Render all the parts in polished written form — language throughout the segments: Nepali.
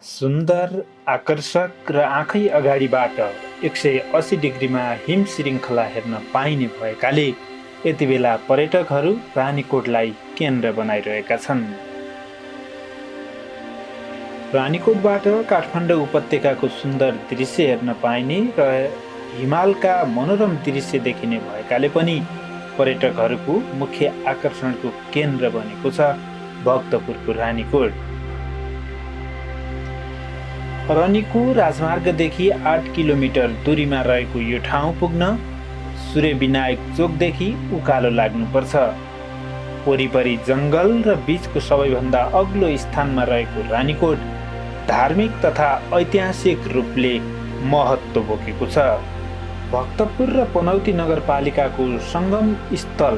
सुन्दर, आकर्षक र आँखै अगाडिबाट 180 डिग्रीमा हिम श्रृङ्खला हेर्न पाइने भएकाले यति बेला पर्यटकहरू रानीकोटलाई केन्द्र बनाइरहेका छन्। रानीकोटबाट काठमाडौँ उपत्यकाको सुन्दर दृश्य हेर्न पाइने र हिमालका मनोरम दृश्य देखिने भएकाले पनि पर्यटकहरूको मुख्य आकर्षणको केन्द्र बनेको छ भक्तपुरको रानीकोट। अरनिको राजमार्गदेखि 8 किलोमिटर दूरीमा रहेको यो ठाउँ पुग्न सूर्यविनायक चोकदेखि उकालो लाग्नुपर्छ। वरिपरि जङ्गल र बीचको सबैभन्दा अग्लो स्थानमा रहेको रानीकोट धार्मिक तथा ऐतिहासिक रूपले महत्त्व बोकेको छ। भक्तपुर र पनौती नगरपालिकाको सङ्गम स्थल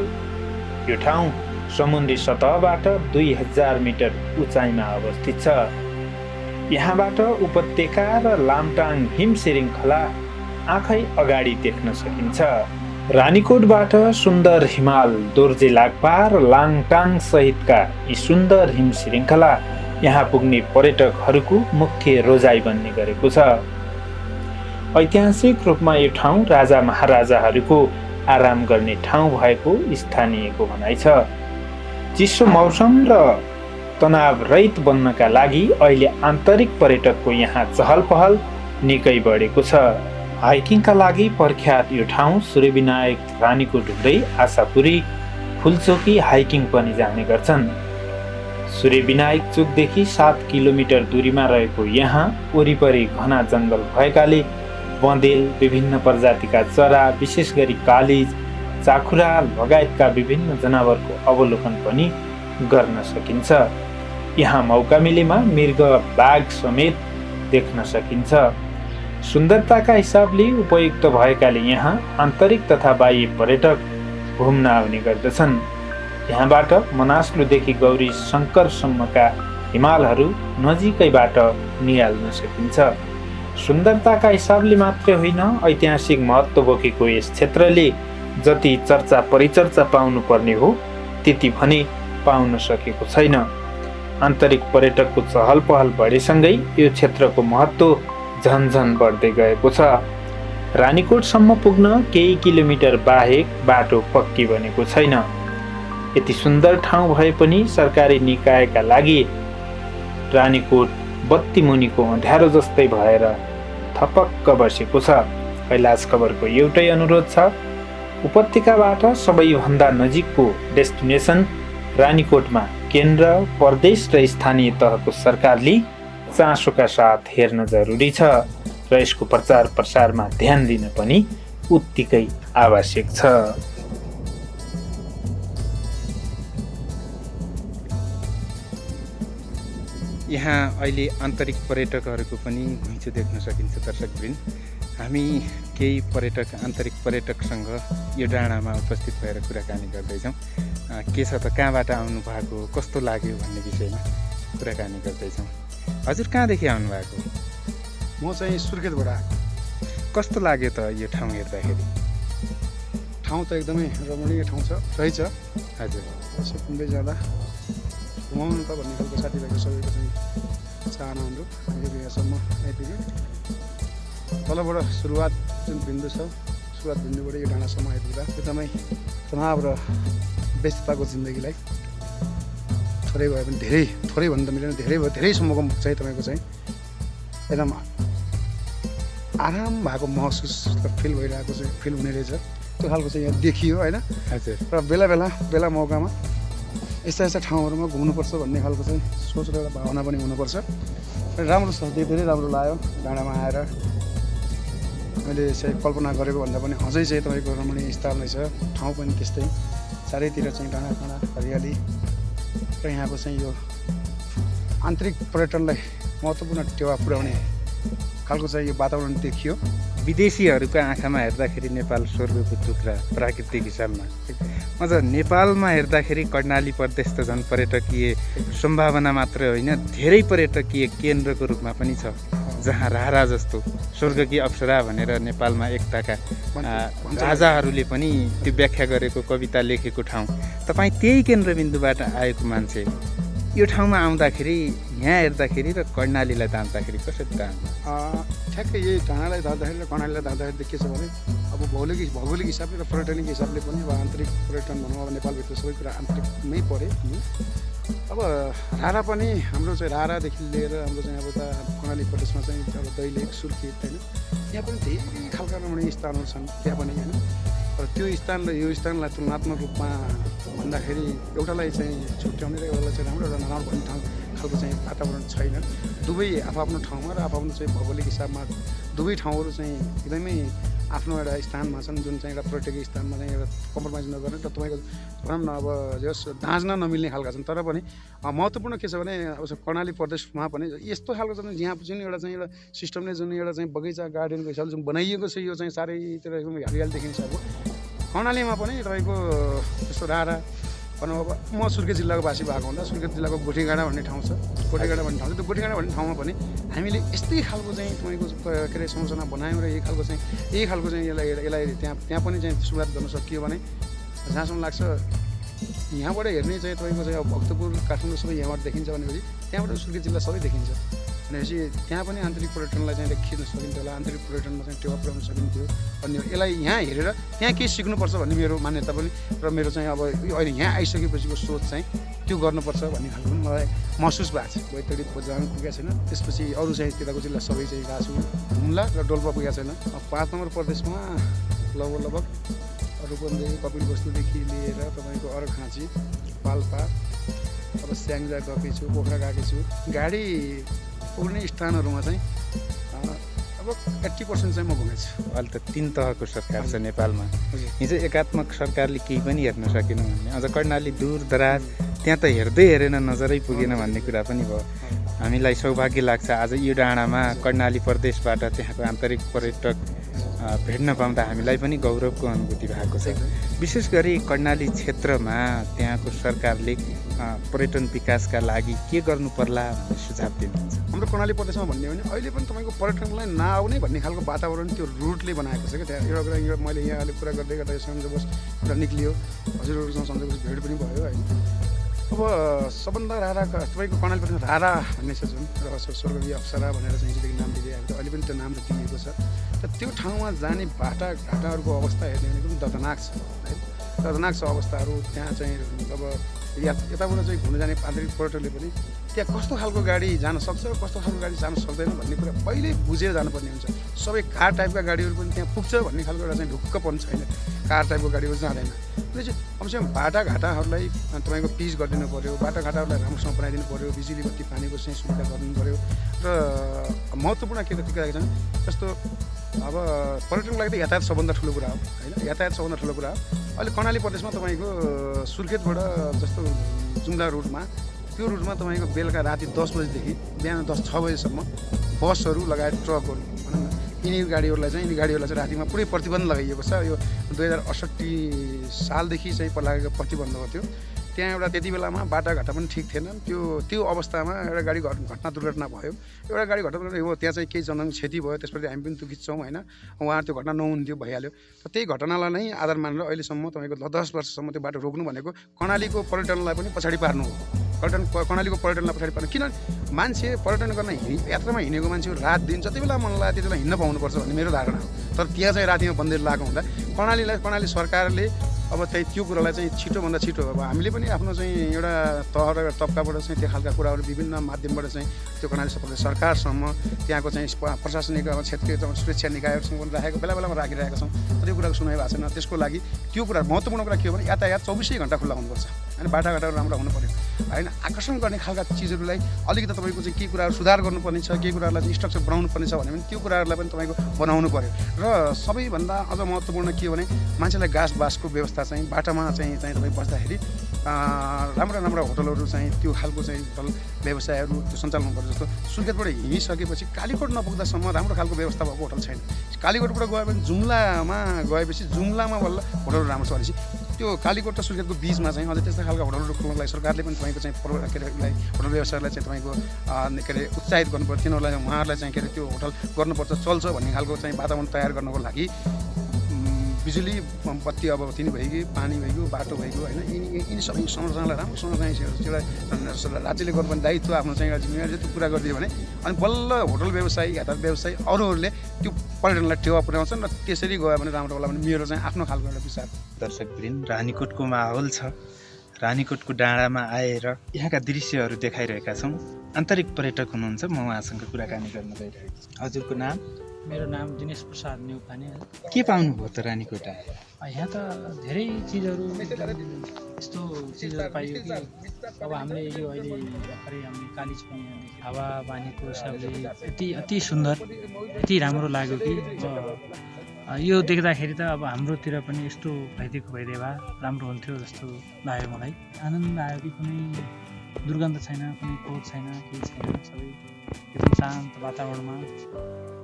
यो ठाउँ समुद्री सतहबाट 2000 मिटर उचाइमा अवस्थित छ। यहाँबाट उपत्यका र लामटाङ हिम श्रृङ्खला आँखै अगाडि देख्न सकिन्छ। रानीकोटबाट सुन्दर हिमाल, दोर्जे लाक्पा र लाङटाङ सहितका यी सुन्दर हिम श्रृङ्खला यहाँ पुग्ने पर्यटकहरूको मुख्य रोजाइ बन्ने गरेको छ। ऐतिहासिक रूपमा यो ठाउँ राजा महाराजाहरूको आराम गर्ने ठाउँ भएको स्थानीयको भनाइ छ। चिसो मौसम र तनाव रहित बन्नका लागि अहिले आन्तरिक पर्यटकको यहाँ चहल पहल निकै बढेको छ। हाइकिङका लागि प्रख्यात यो ठाउँ सूर्यविनायक, रानीकोट हुँदै आशापुरी, फुलचोकी हाइकिङ पनि जाने गर्छन्। सूर्यविनायक चोकदेखि 7 किलोमिटर दूरीमा रहेको यहाँ वरिपरि घना जङ्गल भएकाले बँदेल, विभिन्न प्रजातिका चरा, विशेष गरी कालिज, चाखुरा लगायतका विभिन्न जनावरको अवलोकन पनि गर्न सकिन्छ। यहाँ मौका मिलेमा मृग, बाघ समेत देख्न सकिन्छ। सुन्दरताका हिसाबले उपयुक्त भएकाले यहाँ आन्तरिक तथा बाह्य पर्यटक घुम्न आउने गर्दछन्। यहाँबाट मनास्लुदेखि गौरी शङ्करसम्मका हिमालहरू नजिकैबाट निहाल्न सकिन्छ। सुन्दरताका हिसाबले मात्रै होइन, ऐतिहासिक महत्त्व बोकेको यस क्षेत्रले जति चर्चा परिचर्चा पाउनु पर्ने हो त्यति भने पाउन सकेको छैन। आन्तरिक पर्यटकको चहल पहल बढेसँगै यो क्षेत्रको महत्त्व झन्झन बढ्दै गएको छ। रानीकोटसम्म पुग्न केही किलोमिटर बाहेक बाटो पक्की बनेको छैन। यति सुन्दर ठाउँ भए पनि सरकारी निकायका लागि रानीकोट बत्ती मुनिको अँध्यारो जस्तै भएर थपक्क बसेको छ। कैलाश खबरको एउटै अनुरोध छ, उपत्यकाबाट सबैभन्दा नजिकको डेस्टिनेसन रानीकोटमा केन्द्र, प्रदेश र स्थानीय तहको सरकारले चासोका साथ हेर्न जरुरी छ र यसको प्रचार प्रसारमा ध्यान दिन पनि उत्तिकै आवश्यक छ। यहाँ अहिले आन्तरिक पर्यटकहरूको पनि घुइँचो देख्न सकिन्छ। दर्शकवृन्द, हामी केही आन्तरिक पर्यटकसँग यो डाँडामा उपस्थित भएर कुराकानी गर्दैछौँ। के छ त, कहाँबाट आउनु भएको, कस्तो लाग्यो भन्ने विषयमा कुराकानी गर्दैछौँ। हजुर, कहाँदेखि आउनुभएको? म चाहिँ सुर्खेतबाट आएको। कस्तो लाग्यो त यो ठाउँ हेर्दाखेरि? ठाउँ त एकदमै रमणीय ठाउँ रहेछ। हजुर, यसो घुम्दै जाँदा घुमाउनु त भन्ने खालको साथीभाइको सबैको चाहिँ चाहना हुन्थ्यो। यो यहाँसम्म आइपुग्यो। तलबाट सुरुवात जुन बिन्दु छ, सुरुवात बिन्दुबाट यो डाँडासम्म आइपुग्दा एकदमै तनाव र व्यस्तताको जिन्दगीलाई थोरै भए पनि थोरै भन्नु त मिलेन, धेरैसम्मको चाहिँ तपाईँको चाहिँ एकदम आराम भएको महसुस फिल भइरहेको चाहिँ फिल हुने रहेछ। त्यो खालको चाहिँ यहाँ देखियो होइन। हजुर। र बेला मौकामा यस्ता ठाउँहरूमा घुम्नुपर्छ भन्ने खालको चाहिँ सोच र एउटा भावना पनि हुनुपर्छ। राम्रो छ, धेरै राम्रो लाग्यो। डाँडामा आएर मैले चाहिँ कल्पना गरेको भन्दा पनि अझै चाहिँ तपाईँको रमणीय स्थल नै छ। ठाउँ पनि त्यस्तै, चारैतिर चाहिँ डाँडा हरियाली र यहाँको चाहिँ यो आन्तरिक पर्यटनलाई महत्त्वपूर्ण टेवा पुर्याउने खालको चाहिँ यो वातावरण देखियो। विदेशीहरूको आँखामा हेर्दाखेरि नेपाल स्वर्गको टुक्रा प्राकृतिक हिसाबमा। अझ नेपालमा हेर्दाखेरि कर्णाली प्रदेश त झन् पर्यटकीय सम्भावना मात्रै होइन, धेरै पर्यटकीय केन्द्रको रूपमा पनि छ, जहाँ रारा जस्तो स्वर्गकी अप्सरा भनेर नेपालमा एकताका राजाहरूले पनि त्यो व्याख्या गरेको, कविता लेखेको ठाउँ। तपाईँ त्यही केन्द्रबिन्दुबाट आएको मान्छे, यो ठाउँमा आउँदाखेरि यहाँ हेर्दाखेरि र कर्णालीलाई तान्दाखेरि कसरी तान्नु? ठ्याक्कै यही ढाँडालाई धार्दाखेरि र कर्णालीलाई धार्दाखेरि के छ भने अब भौगोलिक हिसाबले र पर्यटनिक हिसाबले पनि अब आन्तरिक पर्यटन भनौँ अब नेपालभित्र सबै कुरा आन्तरिकमै परे। अब रारा पनि हाम्रो चाहिँ रारादेखि लिएर हाम्रो चाहिँ अब उता कर्णाली प्रदेशमा चाहिँ अब दैलेख सुर्खेत होइन, यहाँ पनि धेरै खालका रमणीय स्थानहरू छन् त्यहाँ पनि होइन। र त्यो स्थान र यो स्थानलाई तुलनात्मक रूपमा भन्दाखेरि एउटालाई चाहिँ छुट्याउने र एउटालाई चाहिँ राम्रो र नराम्रो भन्ने ठाउँ खालको चाहिँ वातावरण छैन। दुवै आफ्नो ठाउँमा र आफ्नो चाहिँ भौगोलिक हिसाबमा दुवै ठाउँहरू चाहिँ एकदमै आफ्नो एउटा स्थानमा छन् जुन चाहिँ एउटा पर्यटकीय स्थानमा चाहिँ एउटा कम्प्रोमाइज नगर्ने र तपाईँको भनौँ न अब जस दाँच्न नमिल्ने खालका छन्। तर पनि महत्त्वपूर्ण के छ भने अब कर्णाली प्रदेशमा पनि यस्तो खालको छ जहाँ जुन एउटा चाहिँ एउटा सिस्टमले जुन एउटा चाहिँ बगैँचा गार्डनको हिसाबले जुन बनाइएको छ यो चाहिँ चारैतिर एकदम हरियाली देखिन्छ। अब कर्णालीमा पनि तपाईँको यस्तो रारा भनौँ अब म सुर्खेत जिल्लाको वासी भएको हुँदा सुर्खेत जिल्लाको गोठीगाडा भन्ने ठाउँ छ, गोठीगाडा भन्ने ठाउँ छ। त्यो गोठीगाडा भन्ने ठाउँमा पनि हामीले यस्तै खालको चाहिँ तपाईँको के अरे संरचना बनायौँ र यही खालको चाहिँ यसलाई त्यहाँ पनि चाहिँ सुरुवात गर्न सकियो भने जहाँसम्म लाग्छ यहाँबाट हेर्ने चाहिँ तपाईँको चाहिँ अब भक्तपुर काठमाडौँ सबै यहाँबाट देखिन्छ भनेपछि त्यहाँबाट सुर्खेत जिल्ला सबै देखिन्छ भनेपछि त्यहाँ पनि आन्तरिक पर्यटनलाई चाहिँ खिच्न सकिन्थ्यो होला, आन्तरिक पर्यटनमा चाहिँ टेवा पुर्याउन सकिन्थ्यो भन्ने यसलाई यहाँ हेरेर त्यहाँ केही सिक्नुपर्छ भन्ने मेरो मान्यता पनि र मेरो चाहिँ अब अहिले यहाँ आइसकेपछिको सोच चाहिँ त्यो गर्नुपर्छ भन्ने खालको पनि मलाई महसुस भएको छ। बैतडी जानु पुगेको छैन, त्यसपछि अरू चाहिँ त्यताको जिल्ला सबै चाहिँ गएको छु, हुम्ला र डोल्पा पुगेको छैन। 5 नम्बर प्रदेशमा लगभग रूपन्देही कपिलवस्तुदेखि लिएर तपाईँको अरखाँची पाल्पा अब स्याङ्जा गएकी छु, पोखरा गएकी छु। गाडी पुग्ने स्थानहरूमा चाहिँ अब 80% चाहिँ म घुमेको छु। अहिले त 3 तहको सरकार छ नेपालमा। हिजो एकात्मक सरकारले केही पनि हेर्न सकेन भन्ने, अझ कर्णाली दूर दराज त्यहाँ त हेर्दै हेरेन नजरै पुगेन भन्ने कुरा पनि भयो। हामीलाई सौभाग्य लाग्छ आज यो डाँडामा कर्णाली प्रदेशबाट त्यहाँको आन्तरिक पर्यटक भेट्न पाउँदा हामीलाई पनि गौरवको अनुभूति भएको छ। विशेष गरी कर्णाली क्षेत्रमा त्यहाँको सरकारले पर्यटन विकासका लागि के गर्नु पर्ला भन्ने सुझाव दिनुहुन्छ? हाम्रो कर्णाली प्रदेशमा भन्ने हो भने अहिले पनि तपाईँको पर्यटनलाई नआउने भन्ने खालको वातावरण त्यो रुटले बनाएको छ क्या। त्यहाँ एउटा मैले यहाँ अहिले कुरा गर्दै गर्दा सन्जोगवश एउटा निक्लियो, हजुरहरूसँग सन्जोगवश भेट पनि भयो होइन। अब सबभन्दा रारा तपाईँको कर्णाली प्रदेशमा रारा भन्ने छ जुन र स्वर्गीय अप्सरा भनेर चाहिँ हिजोदेखि नाम दिँदै आएको छ, अहिले पनि त्यो नाम दिइएको छ। र त्यो ठाउँमा जाने बाटाघाटाहरूको अवस्था हेर्ने भने पनि दर्दनाक छ है, दर्दनाक छ अवस्थाहरू। त्यहाँ चाहिँ अब यताबाट चाहिँ घुम्न जाने आन्तरिक पर्यटकले पनि त्यहाँ कस्तो खालको गाडी जान सक्छ र कस्तो खालको गाडी जान सक्दैन भन्ने कुरा पहिल्यै बुझेर जानुपर्ने हुन्छ। सबै कार टाइपका गाडीहरू पनि त्यहाँ पुग्छ भन्ने खालको एउटा चाहिँ ढुक्कपन छैन, कार टाइपको गाडीहरू जाँदैन। त्यसपछि कमसेकम बाटाघाटाहरूलाई तपाईँको पिच गरिदिनु पऱ्यो, बाटाघाटाहरूलाई राम्रोसँग बनाइदिनु पऱ्यो, बिजुली बत्ती पानीको चाहिँ सुविधा गरिदिनु पऱ्यो। र महत्त्वपूर्ण के के छन् जस्तो अब पर्यटनको लागि त यातायात सबभन्दा ठुलो कुरा हो होइन, यातायात सबभन्दा ठुलो कुरा हो। अहिले कर्णाली प्रदेशमा तपाईँको सुर्खेतबाट जस्तो जुम्ला रुटमा त्यो रुटमा तपाईँको बेलुका राति 10 बजीदेखि बिहान 6 बजीसम्म बसहरू लगायत ट्रकहरू भनौँ न यिनी गाडीहरूलाई चाहिँ रातिमा पुरै प्रतिबन्ध लगाइएको छ। यो 2068 सालदेखि चाहिँ लागेको प्रतिबन्ध हो त्यो। त्यहाँ एउटा त्यति बेलामा बाटाघाटा पनि ठिक थिएन, त्यो अवस्थामा एउटा गाडी घटना दुर्घटना भयो। एउटा गाडी घटना हो त्यहाँ चाहिँ केही जनधन क्षति भयो, त्यसपछि हामी पनि दुखित छौँ होइन। उहाँ त्यो घटना नहुन्थ्यो भइहाल्यो। र त्यही घटनालाई नै आधार मानेर अहिलेसम्म तपाईँको 10 वर्षसम्म त्यो बाटो रोक्नु भनेको कर्णालीको पर्यटनलाई पनि पछाडि पार्नु हो। कर्णालीको पर्यटनलाई पछाडि पार्नु, किन मान्छे पर्यटन गर्न यात्रामा हिँडेको मान्छे रात दिन जति बेला मन लाग्यो त्यति बेला हिँड्न पाउनुपर्छ भन्ने मेरो धारणा हो। तर त्यहाँ चाहिँ रातिमा बन्देर लागेको हुँदा कर्णाली सरकारले अब त्यो कुरालाई चाहिँ छिटोभन्दा छिटो अब हामीले पनि आफ्नो चाहिँ एउटा तह र तबकाबाट चाहिँ त्यो खालका कुराहरू विभिन्न माध्यमबाट चाहिँ त्यो कर्णाली सरकारसम्म त्यहाँको चाहिँ प्रशासनिक क्षेत्रीय सुरक्षा निकायहरूसँग पनि राखेको बेला बेलामा राखिरहेका छौँ। त्यो कुराको सुनाइ भएको छैन। त्यसको लागि त्यो कुरा महत्त्वपूर्ण कुरा के हो भने यातायात 24 घन्टा खुल्ला हुनुपर्छ होइन, बाटाघाटाहरू राम्रो हुनु पऱ्यो होइन। आकर्षण गर्ने खालका चिजहरूलाई अलिकति तपाईँको चाहिँ केही कुराहरू सुधार गर्नुपर्ने छ, केही कुराहरूलाई चाहिँ स्ट्रक्चर बनाउनु पर्ने छ भने पनि त्यो कुराहरूलाई पनि तपाईँको बनाउनु पऱ्यो। र सबैभन्दा अझ महत्त्वपूर्ण के हो भने मान्छेलाई घाँस बाँसको व्यवस्था चाहिँ बाटामा चाहिँ तपाईँ बस्दाखेरि राम्रो होटलहरू चाहिँ त्यो खालको चाहिँ होटल व्यवसायहरू त्यो सञ्चालन हुनुपर्छ। जस्तो सुर्खेतबाट हिँडिसकेपछि कालीकोट नपुग्दासम्म राम्रो खालको व्यवस्था भएको होटल छैन। कालीकोटबाट गयो भने जुम्लामा गएपछि जुम्लामा बल्ल होटलहरू राम्रो छ भनेपछि त्यो कालीकोट र सुर्खेतको बिचमा चाहिँ अझै त्यस्ता खालका होटलहरू खोल्नको लागि सरकारले पनि तपाईँको चाहिँ के अरे होटल व्यवसायलाई चाहिँ तपाईँको के अरे उत्साहित गर्नुपर्छ। तिनीहरूलाई उहाँहरूलाई चाहिँ के अरे त्यो होटल गर्नुपर्छ, चल्छ भन्ने खालको चाहिँ वातावरण तयार गर्नको लागि बिजुली बत्ती अब तिनी भइगयो, पानी भइगयो, बाटो भइगयो होइन। यिनी सबै संरचनालाई राम्रोसँग चाहिँ एउटा राज्यले गर्नुपर्ने दायित्व आफ्नो चाहिँ एउटा जिम्मेवारी त्यो पुरा गरिदियो भने अनि बल्ल होटल व्यवसायी, यातायात व्यवसायी अरूहरूले त्यो पर्यटनलाई टेवा पुर्याउँछन् र त्यसरी गयो भने राम्रो होला भने मेरो चाहिँ आफ्नो खालको एउटा विचार। दर्शकवृन्द, रानीकोटको माहौल छ। रानीकोटको डाँडामा आएर यहाँका दृश्यहरू देखाइरहेका छौँ। आन्तरिक पर्यटक हुनुहुन्छ, म उहाँसँग कुराकानी गर्न गइरहेको छु। हजुरको नाम? मेरो नाम दिनेश प्रसाद नेउपाने। के पाउनुभयो त रानीकोट आएर? यहाँ त धेरै चिजहरू यस्तो चिजहरू पाइयो कि अब हामीले यो अहिले भर्खरै हामीले कालिज पनि यहाँदेखि हावा पानीको हिसाबले अति सुन्दर, यति राम्रो लाग्यो कि यो देख्दाखेरि त अब हाम्रोतिर पनि यस्तो भइदिएको भइदिए भए राम्रो हुन्थ्यो जस्तो लाग्यो मलाई। आनन्द आयो कि कुनै दुर्गन्ध छैन, कुनै क्रोध छैन, केही छैन, सबै एकदम शान्त वातावरणमा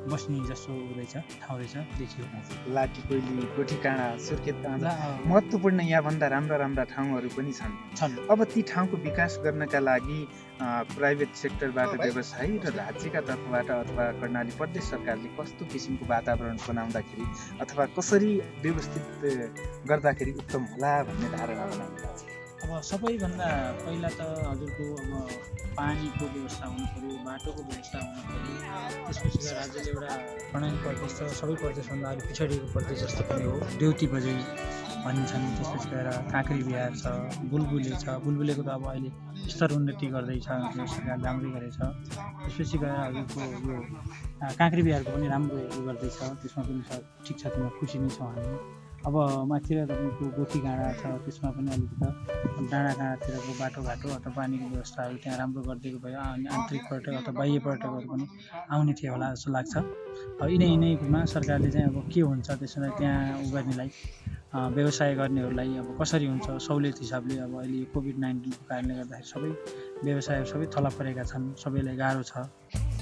बस्ने जस्तो रहेछ ठाउँ रहेछ देखियो। लाठी कोइली, गोठी काँडा, सुर्खेत काँडा, महत्त्वपूर्ण यहाँभन्दा राम्रा राम्रा ठाउँहरू पनि छन्। अब ती ठाउँको विकास गर्नका लागि प्राइभेट सेक्टरबाट व्यवसायी र राज्यका तर्फबाट अथवा कर्णाली प्रदेश सरकारले कस्तो किसिमको वातावरण बनाउँदाखेरि अथवा कसरी व्यवस्थित गर्दाखेरि उत्तम होला भन्ने धारणा बनाउनु? अब सबैभन्दा पहिला त हजुरको अब पानीको व्यवस्था हुनु पऱ्यो, बाटोको व्यवस्था हुनु पऱ्यो। त्यसपछि गएर राज्यले एउटा कर्णाली प्रदेश त सबै प्रदेशभन्दा अलिक पिछडिएको प्रदेश जस्तो पनि हो, देउती बजै भनिन्छन्। त्यसपछि गएर काँक्री बिहार छ, बुलबुले छ। बुलबुलेको त अब अहिले स्तर उन्नति गर्दैछ, सरकारले राम्रै गरेछ। त्यसपछि गएर हजुरको यो काँक्री बिहारको पनि राम्रो गर्दैछ, त्यसमा पनि ठिक छ, त्यसमा खुसी नै छौँ हामी। अब माथितिर तपाईँको गोठी गाँडा छ, त्यसमा पनि अलिकति डाँडा काँडातिरको बाटोघाटो अथवा पानीको व्यवस्थाहरू त्यहाँ राम्रो गरिदिएको भयो अनि आन्तरिक पर्यटक अथवा बाह्य पर्यटकहरू पनि आउने थियो होला जस्तो लाग्छ। अब यिनैमा सरकारले चाहिँ अब के हुन्छ त्यसलाई त्यहाँ गर्नेलाई व्यवसाय गर्नेहरूलाई अब कसरी हुन्छ सहुलियत हिसाबले। अब अहिले कोभिड-19को कारणले गर्दाखेरि सबै व्यवसायहरू सबै थला परेका छन्, सबैलाई गाह्रो छ।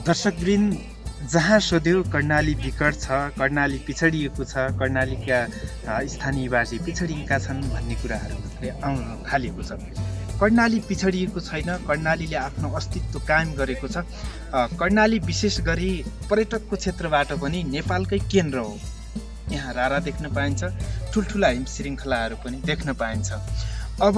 दर्शकवृन्द, जहाँ सोध्यो कर्णाली विकट छ, कर्णाली पिछडिएको छ, कर्णालीका स्थानीयवासी पिछडिएका छन् भन्ने कुराहरू मात्रै आउन थालेको छ। कर्णाली पिछडिएको छैन, कर्णालीले आफ्नो अस्तित्व कायम गरेको छ। कर्णाली विशेष गरी पर्यटकको क्षेत्रबाट पनि नेपालकै केन्द्र हो। यहाँ रारा देख्न पाइन्छ, ठुल्ठुला हिम श्रृङ्खलाहरू पनि देख्न पाइन्छ। अब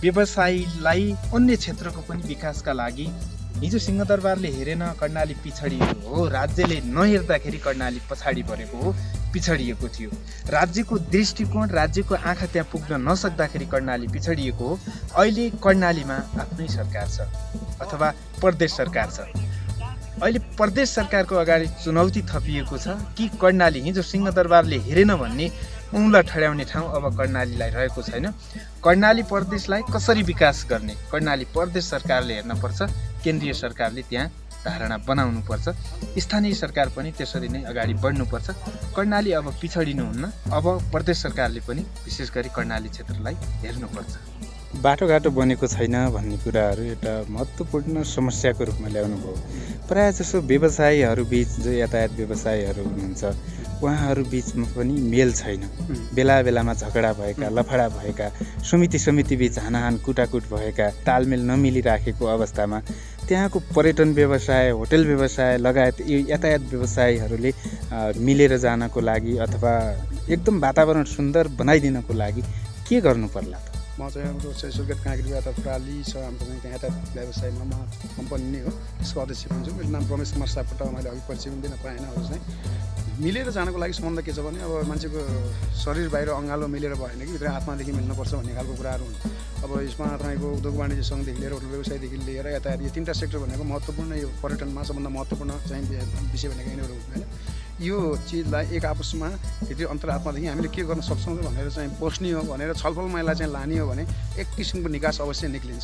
व्यवसायीलाई अन्य क्षेत्रको पनि विकासका लागि हिजो सिंहदरबारले हेरेन कर्णाली पिछडिएको हो, राज्यले नहेर्दाखेरि कर्णाली पछाडि परेको हो, पिछडिएको थियो। राज्यको दृष्टिकोण, राज्यको आँखा त्यहाँ पुग्न नसक्दाखेरि कर्णाली पिछडिएको हो। अहिले कर्णालीमा आफ्नै सरकार छ अथवा प्रदेश सरकार छ। अहिले प्रदेश सरकारको अगाडि चुनौती थपिएको छ कि कर्णाली हिजो सिंहदरबारले हेरेन भन्ने औँला ठड्याउने ठाउँ अब कर्णालीलाई रहेको छैन। कर्णाली प्रदेशलाई कसरी विकास गर्ने कर्णाली प्रदेश सरकारले हेर्नुपर्छ, केन्द्रीय सरकारले त्यहाँ धारणा बनाउनुपर्छ, स्थानीय सरकार पनि त्यसरी नै अगाडि बढ्नुपर्छ। कर्णाली अब पिछडिनुहुन्न, अब प्रदेश सरकारले पनि विशेष गरी कर्णाली क्षेत्रलाई हेर्नुपर्छ। बाटोघाटो बनेको छैन भन्ने कुराहरू एउटा महत्त्वपूर्ण समस्याको रूपमा ल्याउनु भयो। प्रायः जसो व्यवसायीहरू बिच जो यातायात व्यवसायीहरू हुनुहुन्छ उहाँहरू बिचमा पनि मेल छैन। बेला बेलामा झगडा भएका, लफडा भएका, समिति बिच हानाहान कुटाकुट भएका, तालमेल नमिलिराखेको अवस्थामा त्यहाँको पर्यटन व्यवसाय, होटल व्यवसाय लगायत यो यातायात व्यवसायीहरूले मिलेर जानको लागि अथवा एकदम वातावरण सुन्दर बनाइदिनको लागि के गर्नु पर्ला त? म चाहिँ हाम्रो सुर्खेत काँक्री बिहार प्राली छ, हाम्रो चाहिँ त्यहाँ यातायात व्यवसायमा म कम्पनी नै हो, त्यसको अध्यक्ष हुन्छु। मेरो नाम रमेश कुमार सापकोटा, मैले अघि परिचय पनि दिन पाएन। चाहिँ मिलेर जानको लागि सम्बन्ध के छ भने अब मान्छेको शरीर बाहिर अँगालो मिलेर भएन कि भित्र आत्मादेखि मिल्नुपर्छ भन्ने खालको कुराहरू हुन्। अब यसमा तपाईँको उद्योग वाणिज्य सङ्घदेखि लिएर होटल व्यवसायदेखि लिएर यातायात यो तिनवटा सेक्टर भनेको महत्त्वपूर्ण, यो पर्यटनमा सबभन्दा महत्त्वपूर्ण चाहिँ विषय भनेको यिनीहरू होइन। यो चिजलाई एक आपसमा भित्री अन्तरात्मादेखि हामीले के गर्न सक्छौँ भनेर चाहिँ बस्ने हो भनेर छलफलमा यसलाई चाहिँ लाने हो भने एक किसिमको निकास अवश्य निक्लिन्छ।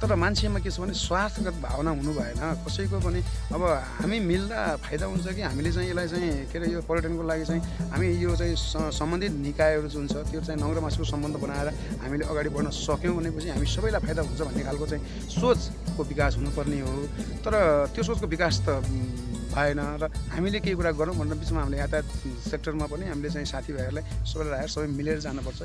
तर मान्छेमा के छ भने स्वार्थगत भावना हुनु भएन कसैको पनि। अब हामी मिल्दा फाइदा हुन्छ कि हामीले चाहिँ यसलाई चाहिँ के अरे यो पर्यटनको लागि चाहिँ हामी यो चाहिँ सम्बन्धित निकायहरू जुन छ त्यो चाहिँ नौरो मासुको सम्बन्ध बनाएर हामीले अगाडि बढ्न सक्यौँ भनेपछि हामी सबैलाई फाइदा हुन्छ भन्ने खालको चाहिँ सोचको विकास हुनुपर्ने हो। तर त्यो सोचको विकास त भएन र हामीले केही कुरा गरौँ भनेर बिचमा हामीले यातायात सेक्टरमा पनि हामीले चाहिँ साथीभाइहरूलाई सबैलाई राखेर सबै मिलेर जानुपर्छ।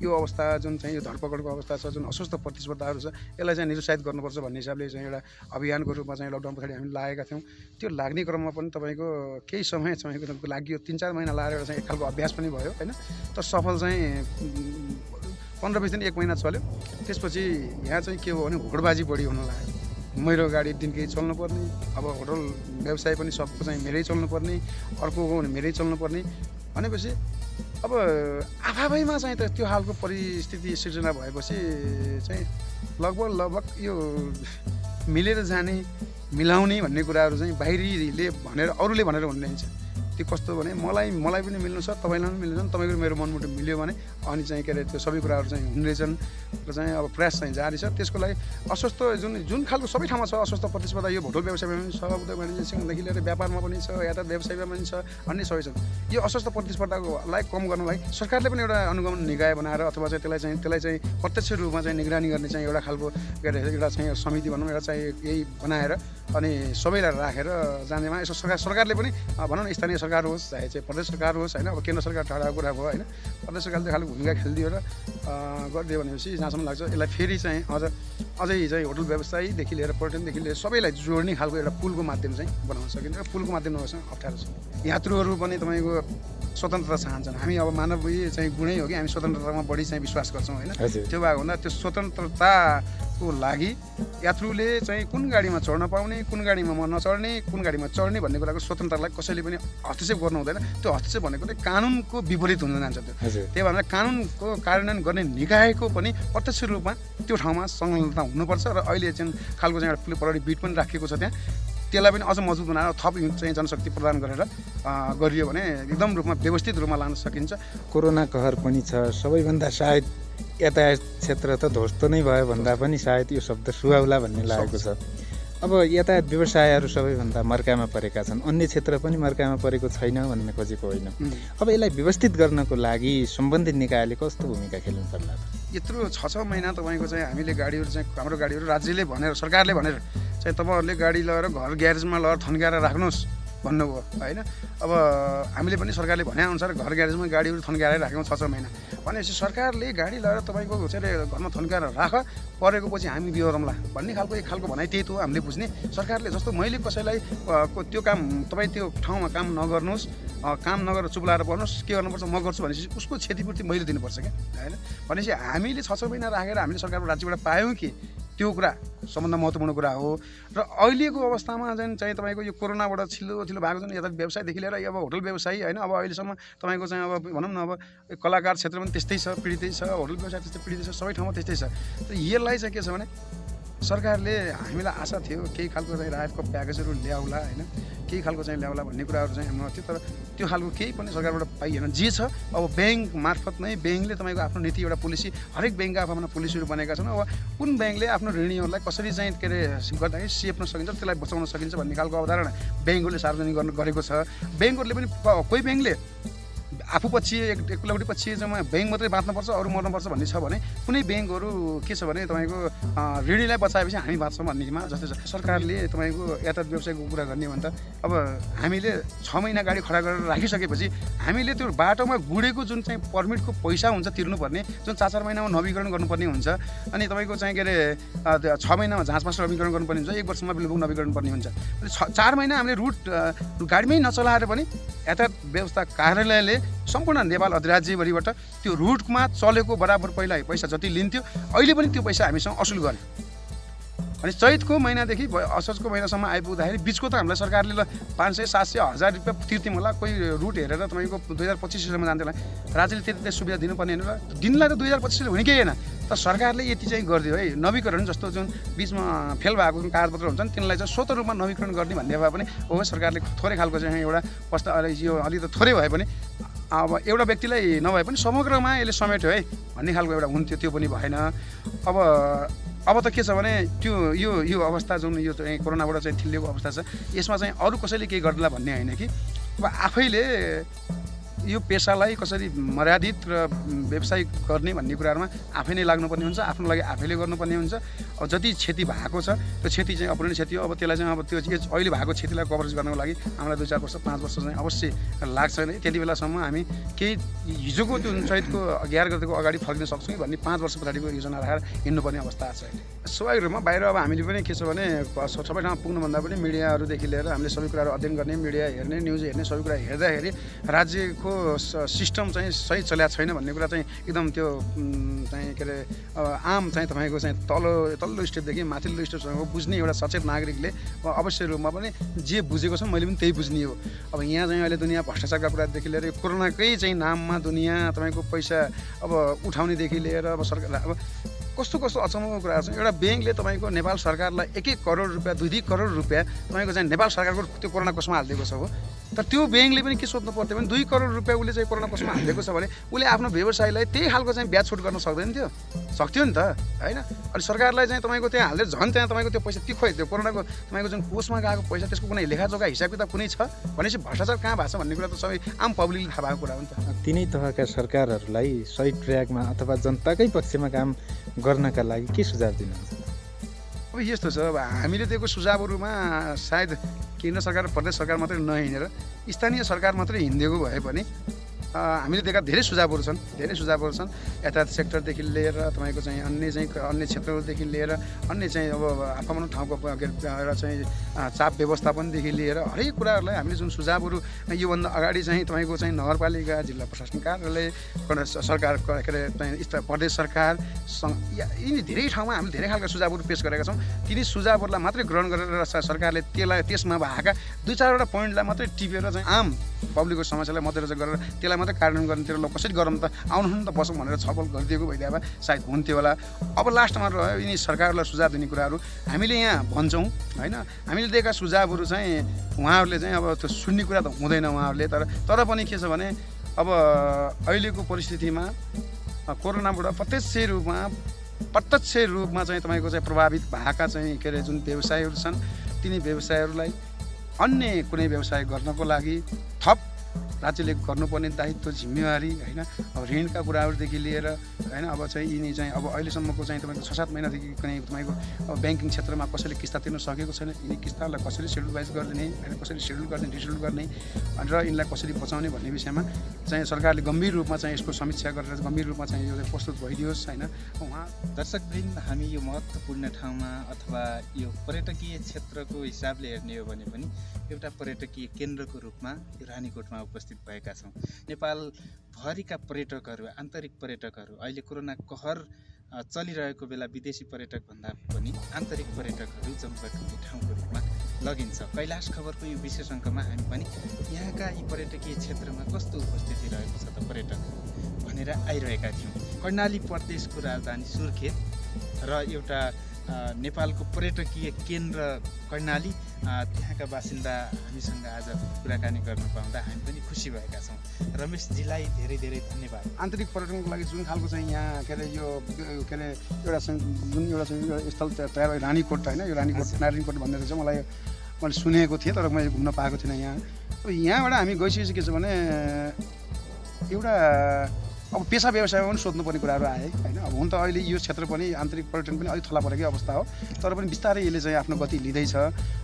यो अवस्था जुन चाहिँ यो धरपकडको अवस्था छ, जुन अस्वस्थ प्रतिस्पर्धाहरू छ, यसलाई चाहिँ निरुत्साहित गर्नुपर्छ भन्ने हिसाबले चाहिँ एउटा अभियानको रूपमा चाहिँ लकडाउन पछाडि हामी लागेका थियौँ। त्यो लाग्ने क्रममा पनि तपाईँको केही समय लागि 3-4 महिना लागेर एउटा चाहिँ एक खालको अभ्यास पनि भयो होइन। तर सफल चाहिँ 15-20 दिन 1 महिना चल्यो। त्यसपछि यहाँ चाहिँ के हो भने होडबाजी बढी हुन लाग्यो। मेरो गाडी दिनकै चल्नुपर्ने, अब होटल व्यवसाय पनि सबको चाहिँ मेरै चल्नुपर्ने, अर्कोको भने मेरै चल्नुपर्ने भनेपछि अब आफैमा चाहिँ त त्यो खालको परिस्थिति सिर्जना भएपछि चाहिँ लगभग यो मिलेर जाने, मिलाउने भन्ने कुराहरू चाहिँ बाहिरीले भनेर अरूले भनेर हुँदैन। त्यो कस्तो भने मलाई पनि मिल्नु छ, तपाईँलाई पनि मिल्नु छ, तपाईँको मेरो मनमुटु मिल्यो भने अनि चाहिँ के अरे त्यो सबै कुराहरू चाहिँ हुने रहेछन् र चाहिँ अब प्रयास चाहिँ जारी छ। त्यसको लागि अस्वस्थ जुन खालको सबै ठाउँमा छ अस्वस्थ प्रतिस्पर्धा, यो होटल व्यवसायमा पनि छ, उद्योग वाणिज्यसँगदेखि लिएर व्यापारमा पनि छ, यातायात व्यवसायमा पनि छ, अन्य सबै छ। यो अस्वस्थ प्रतिस्पर्धालाई कम गर्नलाई सरकारले पनि एउटा अनुगमन निकाय बनाएर अथवा चाहिँ त्यसलाई चाहिँ प्रत्यक्ष रूपमा चाहिँ निगरानी गर्ने चाहिँ एउटा खालको के अरे एउटा चाहिँ समिति भनौँ, एउटा चाहिँ यही बनाएर अनि सबैलाई राखेर जानेमा यसो सरकारले पनि भनौँ न, स्थानीय सरकार होस् चाहे चाहिँ प्रदेश सरकार होस् होइन, अब केन्द्र सरकार टाढाको कुरा भयो होइन, प्रदेश सरकारले खालि भूमिका खेलिदियो र गरिदियो भनेपछि जहाँसम्म लाग्छ यसलाई फेरि चाहिँ अझै चाहिँ होटल व्यवसायीदेखि लिएर पर्यटनदेखि लिएर सबैलाई जोड्ने खालको एउटा पुलको माध्यम चाहिँ बनाउन सकिन्छ। र पुलको माध्यम नभएसँग अप्ठ्यारो छ। यात्रुहरू पनि तपाईँको स्वतन्त्रता चाहन्छन्। हामी अब मानवीय चाहिँ गुणै हो कि हामी स्वतन्त्रतामा बढी चाहिँ विश्वास गर्छौँ होइन। त्यो भएको हुँदा त्यो स्वतन्त्रताको लागि यात्रुले चाहिँ कुन गाडीमा चढ्न पाउने, कुन गाडीमा नचढ्ने, कुन गाडीमा चढ्ने भन्ने कुराको स्वतन्त्रतालाई कसैले पनि हस्तक्षेप गर्नु हुँदैन। त्यो हस्तक्षेप भनेको चाहिँ कानुनको विपरीत हुन जान्छ। त्यही भएर कानुनको कार्यान्वयन गर्ने निकायको पनि प्रत्यक्ष रूपमा त्यो ठाउँमा संलग्नता हुनुपर्छ। र अहिले चाहिँ खालको चाहिँ एउटा प्रहरी बिट पनि राखिएको छ त्यहाँ, त्यसलाई पनि अझ मजबुत बनाएर थप चाहिँ जनशक्ति प्रदान गरेर गरियो भने एकदम रूपमा व्यवस्थित रूपमा लान सकिन्छ। कोरोना कहर पनि छ, सबैभन्दा सायद यातायात क्षेत्र त ध्वस्त नै भयो भन्दा पनि सायद यो शब्द सुहाउला भन्ने लागेको छ। अब यातायात व्यवसायहरू सबैभन्दा मर्कामा परेका छन्, अन्य क्षेत्र पनि मर्कामा परेको छैन भन्ने खोजेको होइन। अब यसलाई व्यवस्थित गर्नको लागि सम्बन्धित निकायले कस्तो भूमिका खेल्नु पर्ला? यत्रो 6 महिना तपाईँको चाहिँ हामीले गाडीहरू चाहिँ हाम्रो गाडीहरू राज्यले भनेर सरकारले भनेर चाहिँ तपाईँहरूले गाडी लगेर घर ग्यारेजमा लगेर थन्काएर राख्नुहोस् भन्नुभयो होइन। अब हामीले पनि सरकारले भनेअनुसार घर ग्यारेजमा गाडीहरू थन्काएर राख्यौँ 6 महिना भनेपछि सरकारले गाडी लगेर तपाईँको चाहिँ घरमा थन्काएर राख, परेको पछि हामी बिहोरौँला भन्ने खालको एक खालको भनाइ त्यही त हो हामीले बुझ्ने। सरकारले जस्तो मैले कसैलाई त्यो काम तपाईँ त्यो ठाउँमा काम नगर्नुहोस्, काम नगरेर चुप लाएर बस्नुहोस्, के गर्नुपर्छ म गर्छु भनेपछि उसको क्षतिपूर्ति मैले दिनुपर्छ क्या होइन। भनेपछि हामीले 6 महिना राखेर हामीले सरकारको राज्यबाट पायौँ कि त्यो कुरा सबभन्दा महत्त्वपूर्ण कुरा हो। र अहिलेको अवस्थामा चाहिँ तपाईँको यो कोरोनाबाट छिल्लो भएको जुन यातायात व्यवसायदेखि लिएर अब होटल व्यवसायी होइन, अब अहिलेसम्म तपाईँको चाहिँ अब भनौँ न अब कलाकार क्षेत्र पनि त्यस्तै छ, पीडितै छ, होटल व्यवसाय त्यस्तै पीडितै छ, सबै ठाउँमा त्यस्तै छ। त यसलाई चाहिँ के छ भने सरकारले हामीलाई आशा थियो केही खालको चाहिँ राहतको प्याकेजहरू ल्याउला होइन, केही खालको चाहिँ ल्याउला भन्ने कुराहरू चाहिँ हाम्रो थियो। तर त्यो खालको केही पनि सरकारबाट पाइएन। जे छ अब ब्याङ्क मार्फत नै ब्याङ्कले तपाईँको आफ्नो नीति एउटा पोलिसी, हरेक ब्याङ्कका आफ्ना पोलिसीहरू बनेका छन्। अब कुन ब्याङ्कले आफ्नो ऋणीहरूलाई कसरी चाहिँ के अरे गर्दाखेरि सेप्न सकिन्छ, त्यसलाई बचाउन सकिन्छ भन्ने खालको अवधारणा ब्याङ्कहरूले सार्वजनिक गरेको छ। ब्याङ्कहरूले पनि कोही ब्याङ्कले आफू पछि एकलौटी पछि चाहिँ ब्याङ्क मात्रै बाँच्नुपर्छ अरू मर्नुपर्छ भन्ने छ भने कुनै ब्याङ्कहरू के छ भने तपाईँको ऋणीलाई बचाएपछि हामी बाँच्छौँ भन्नेमा जस्तै छ। सरकारले तपाईँको यातायात व्यवसायको कुरा गर्ने भने त अब हामीले 6 महिना गाडी खडा गरेर राखिसकेपछि हामीले त्यो बाटोमा गुडेको जुन चाहिँ पर्मिटको पैसा हुन्छ तिर्नुपर्ने, जुन 4-4 महिनामा नवीकरण गर्नुपर्ने हुन्छ, अनि तपाईँको चाहिँ के अरे 6 महिनामा जाँचपास नवीकरण गर्नुपर्ने हुन्छ, 1 वर्षमा बिलबुक नवीकरण पर्ने हुन्छ। 4 महिना हामीले रुट गाडीमै नचलाएर पनि यातायात व्यवस्था कार्यालयले सम्पूर्ण नेपाल अधिराज्यभरिबाट त्यो रुटमा चलेको बराबर पहिला पैसा जति लिन्थ्यो अहिले पनि त्यो पैसा हामीसँग असुल गर्यो। अनि चैतको महिनादेखि असोजको महिनासम्म आइपुग्दाखेरि बिचको त हामीलाई सरकारले ल 500, 700, 1000 रुपियाँ तिर्थ्यौँ होला। कोही रुट हेरेर तपाईँको 2025सम्म जान्थ्यो होला, राज्यले त्यति सुविधा दिनुपर्ने होइन र दिनलाई त 2025 हुने केही होइन। तर सरकारले यति चाहिँ गरिदियो है, नवीकरण जस्तो जुन बिचमा फेल भएको जुन कागजपत्र हुन्छन् तिनलाई चाहिँ स्वतः रूपमा नवीकरण गर्ने भन्ने भए पनि हो सरकारले थोरै खालको चाहिँ एउटा यो अलि त थोरै भए पनि अब एउटा व्यक्तिलाई नभए पनि समग्रमा यसले समेट्यो है भन्ने खालको एउटा हुन्थ्यो, त्यो पनि भएन। अब त के छ भने त्यो यो अवस्था जुन यो चाहिँ कोरोनाबाट चाहिँ थिलिएको अवस्था छ, यसमा चाहिँ अरू कसैले केही गर्दैला भन्ने होइन कि अब आफैले यो पेसालाई कसरी मर्यादित र व्यवसाय गर्ने भन्ने कुराहरूमा आफै नै लाग्नुपर्ने हुन्छ, आफ्नो लागि आफैले गर्नुपर्ने हुन्छ। अब जति क्षति भएको छ त्यो क्षति चाहिँ अपूर्ण क्षति हो। अब त्यसलाई चाहिँ अब त्यो अहिले भएको क्षतिलाई कभरेज गर्नको लागि हामीलाई 2-4 वर्ष 5 वर्ष चाहिँ अवश्य लाग्छ नै। त्यति बेलासम्म हामी केही हिजोको त्यो चैतको 11 गतेको अगाडि फर्किन सक्छौँ कि भन्ने 5 वर्ष पछाडिको योजना राखेर हिँड्नुपर्ने अवस्था छ अहिले। स्वाभाविक रूपमा बाहिर अब हामीले पनि के छ भने सबै ठाउँमा पुग्नुभन्दा पनि मिडियाहरूदेखि लिएर हामीले सबै कुराहरू अध्ययन गर्ने, मिडिया हेर्ने, न्युज हेर्ने, सबै कुरा हेर्दाखेरि राज्यको सिस्टम चाहिँ सही चलेको छैन भन्ने कुरा चाहिँ एकदम त्यो चाहिँ के अरे आम चाहिँ तपाईँको चाहिँ तल्लो स्टेपदेखि माथिल्लो स्टेपसम्म बुझ्ने एउटा सचेत नागरिकले अवश्य रूपमा पनि जे बुझेको छ मैले पनि त्यही बुझ्ने हो। अब यहाँ चाहिँ अहिले दुनियाँ भ्रष्टाचारका कुरादेखि लिएर कोरोनाकै चाहिँ नाममा दुनियाँ तपाईँको पैसा अब उठाउनेदेखि लिएर अब सरकार अब कस्तो कस्तो अचम्मको कुराहरू छ। एउटा ब्याङ्कले तपाईँको नेपाल सरकारलाई 1-1 करोड रुपियाँ 2-2 करोड रुपियाँ तपाईँको चाहिँ नेपाल सरकारको त्यो कोरोना कोषमा हालिदिएको छ हो। तर त्यो ब्याङ्कले पनि के सोध्नु पर्थ्यो भने 2 करोड रुपियाँ उसले चाहिँ कोरोना कोषमा हालिदिएको छ भने उसले आफ्नो व्यवसायलाई त्यही खालको चाहिँ ब्याज छुट गर्न सक्दैन थियो, सक्थ्यो नि त होइन। अनि सरकारलाई चाहिँ तपाईँको त्यहाँ हालेर झन् त्यहाँ तपाईँको त्यो पैसा खोइ त्यो कोरोनाको तपाईँको जुन कोषमा गएको पैसा त्यसको कुनै लेखाजोखा हिसाब किताब कुनै छ भनेपछि भ्रष्टाचार कहाँ भएको छ भन्ने कुरा त सबै आम पब्लिकले थाहा भएको कुरा हो नि त। तिनै तहका सरकारहरूलाई सही ट्र्याकमा अथवा जनताकै पक्षमा काम गर्नका लागि के सुझाव दिनुहुन्छ? अब यस्तो छ, अब हामीले दिएको सुझावहरूमा सायद केन्द्र सरकार र प्रदेश सरकार मात्रै नहिँडेर स्थानीय सरकार मात्रै हिँडिदिएको भए पनि हामीले दिएका धेरै सुझावहरू छन्। यातायात सेक्टरदेखि लिएर तपाईँको चाहिँ अन्य क्षेत्रहरूदेखि लिएर अन्य चाहिँ अब आफ्नो ठाउँको एउटा चाहिँ चाप व्यवस्थापनदेखि लिएर हरेक कुराहरूलाई हामीले जुन सुझावहरू योभन्दा अगाडि चाहिँ तपाईँको चाहिँ नगरपालिका, जिल्ला प्रशासन कार्यालय, सरकार के अरे प्रदेश सरकारसँग यिनी धेरै ठाउँमा हामीले धेरै खालका सुझावहरू पेश गरेका छौँ। तिनी सुझावहरूलाई मात्रै ग्रहण गरेर सरकारले त्यसमा भएका 2-4वटा पोइन्टलाई मात्रै टिपेर चाहिँ आम पब्लिकको समस्यालाई मध्यनजर गरेर त्यसलाई मात्रै कार्यान्वयन गर्नेतिर ल कसरी गरौँ त आउनु त बसौँ भनेर छलफल गरिदिएको भइदिए भए सायद हुन्थ्यो होला। अब लास्टमा रह्यो यिनी सरकारलाई सुझाव दिने कुराहरू हामीले यहाँ भन्छौँ होइन। हामीले दिएका सुझावहरू चाहिँ उहाँहरूले चाहिँ अब त्यो सुन्ने कुरा त हुँदैन उहाँहरूले, तर पनि के छ भने अब अहिलेको परिस्थितिमा कोरोनाबाट प्रत्यक्ष रूपमा चाहिँ तपाईँको चाहिँ प्रभावित भएका चाहिँ के अरे जुन व्यवसायहरू छन् तिनी व्यवसायहरूलाई अन्य कुनै व्यवसाय गर्नको लागि थप राज्यले गर्नुपर्ने दायित्व जिम्मेवारी होइन। अब ऋणका कुराहरूदेखि लिएर होइन अब चाहिँ यिनी चाहिँ अब अहिलेसम्मको चाहिँ तपाईँको 6-7 महिनादेखि कुनै तपाईँको अब ब्याङ्किङ क्षेत्रमा कसैले किस्ता तिर्न सकेको छैन, यिनी किस्तालाई कसरी सेड्युल वाइज गरिदिने होइन, कसरी सेड्युल गर्ने डिसेड्युल गर्ने र यिनलाई कसरी बचाउने भन्ने विषयमा चाहिँ सरकारले गम्भीर रूपमा चाहिँ यसको समीक्षा गरेर गम्भीर रूपमा चाहिँ यो प्रस्तुत भइदियोस् होइन। उहाँ दर्शकवृन्द, हामी यो महत्त्वपूर्ण ठाउँमा अथवा यो पर्यटकीय क्षेत्रको हिसाबले हेर्ने हो भने पनि एउटा पर्यटकीय केन्द्रको रूपमा यो रानीकोटमा उपस्थित भएका छौँ। नेपालभरिका पर्यटकहरू, आन्तरिक पर्यटकहरू, अहिले कोरोना कहर चलिरहेको बेला विदेशी पर्यटक भन्दा पनि आन्तरिक पर्यटकहरू जमघट ठाउँको रूपमा लगिन्छ। कैलाश खबरको यो विशेष अङ्कमा हामी पनि यहाँका यी पर्यटकीय क्षेत्रमा कस्तो उपस्थिति रहेको छ त पर्यटक भनेर आइरहेका थियौँ। कर्णाली प्रदेशको राजधानी सुर्खेत र एउटा नेपालको पर्यटकीय केन्द्र कर्णाली, त्यहाँका बासिन्दा हामीसँग आज कुराकानी गर्न पाउँदा हामी पनि खुसी भएका छौँ। रमेशजीलाई धेरै धेरै धन्यवाद। आन्तरिक पर्यटनको लागि जुन खालको चाहिँ यहाँ के अरे यो के अरे एउटा चाहिँ जुन एउटा चाहिँ स्थल तयार भयो रानीकोट होइन, यो नारायणकोट भनेर चाहिँ मैले सुनेको थिएँ तर मैले घुम्न पाएको थिइनँ यहाँ। अब यहाँबाट हामी गइसकेपछि के छ भने एउटा अब पेसा व्यवसायमा पनि सोध्नुपर्ने कुराहरू आए होइन। अब हुन त अहिले यो क्षेत्र पनि आन्तरिक पर्यटन पनि अलिक थला परेकै अवस्था हो, तर पनि बिस्तारै यसले चाहिँ आफ्नो गति लिँदैछ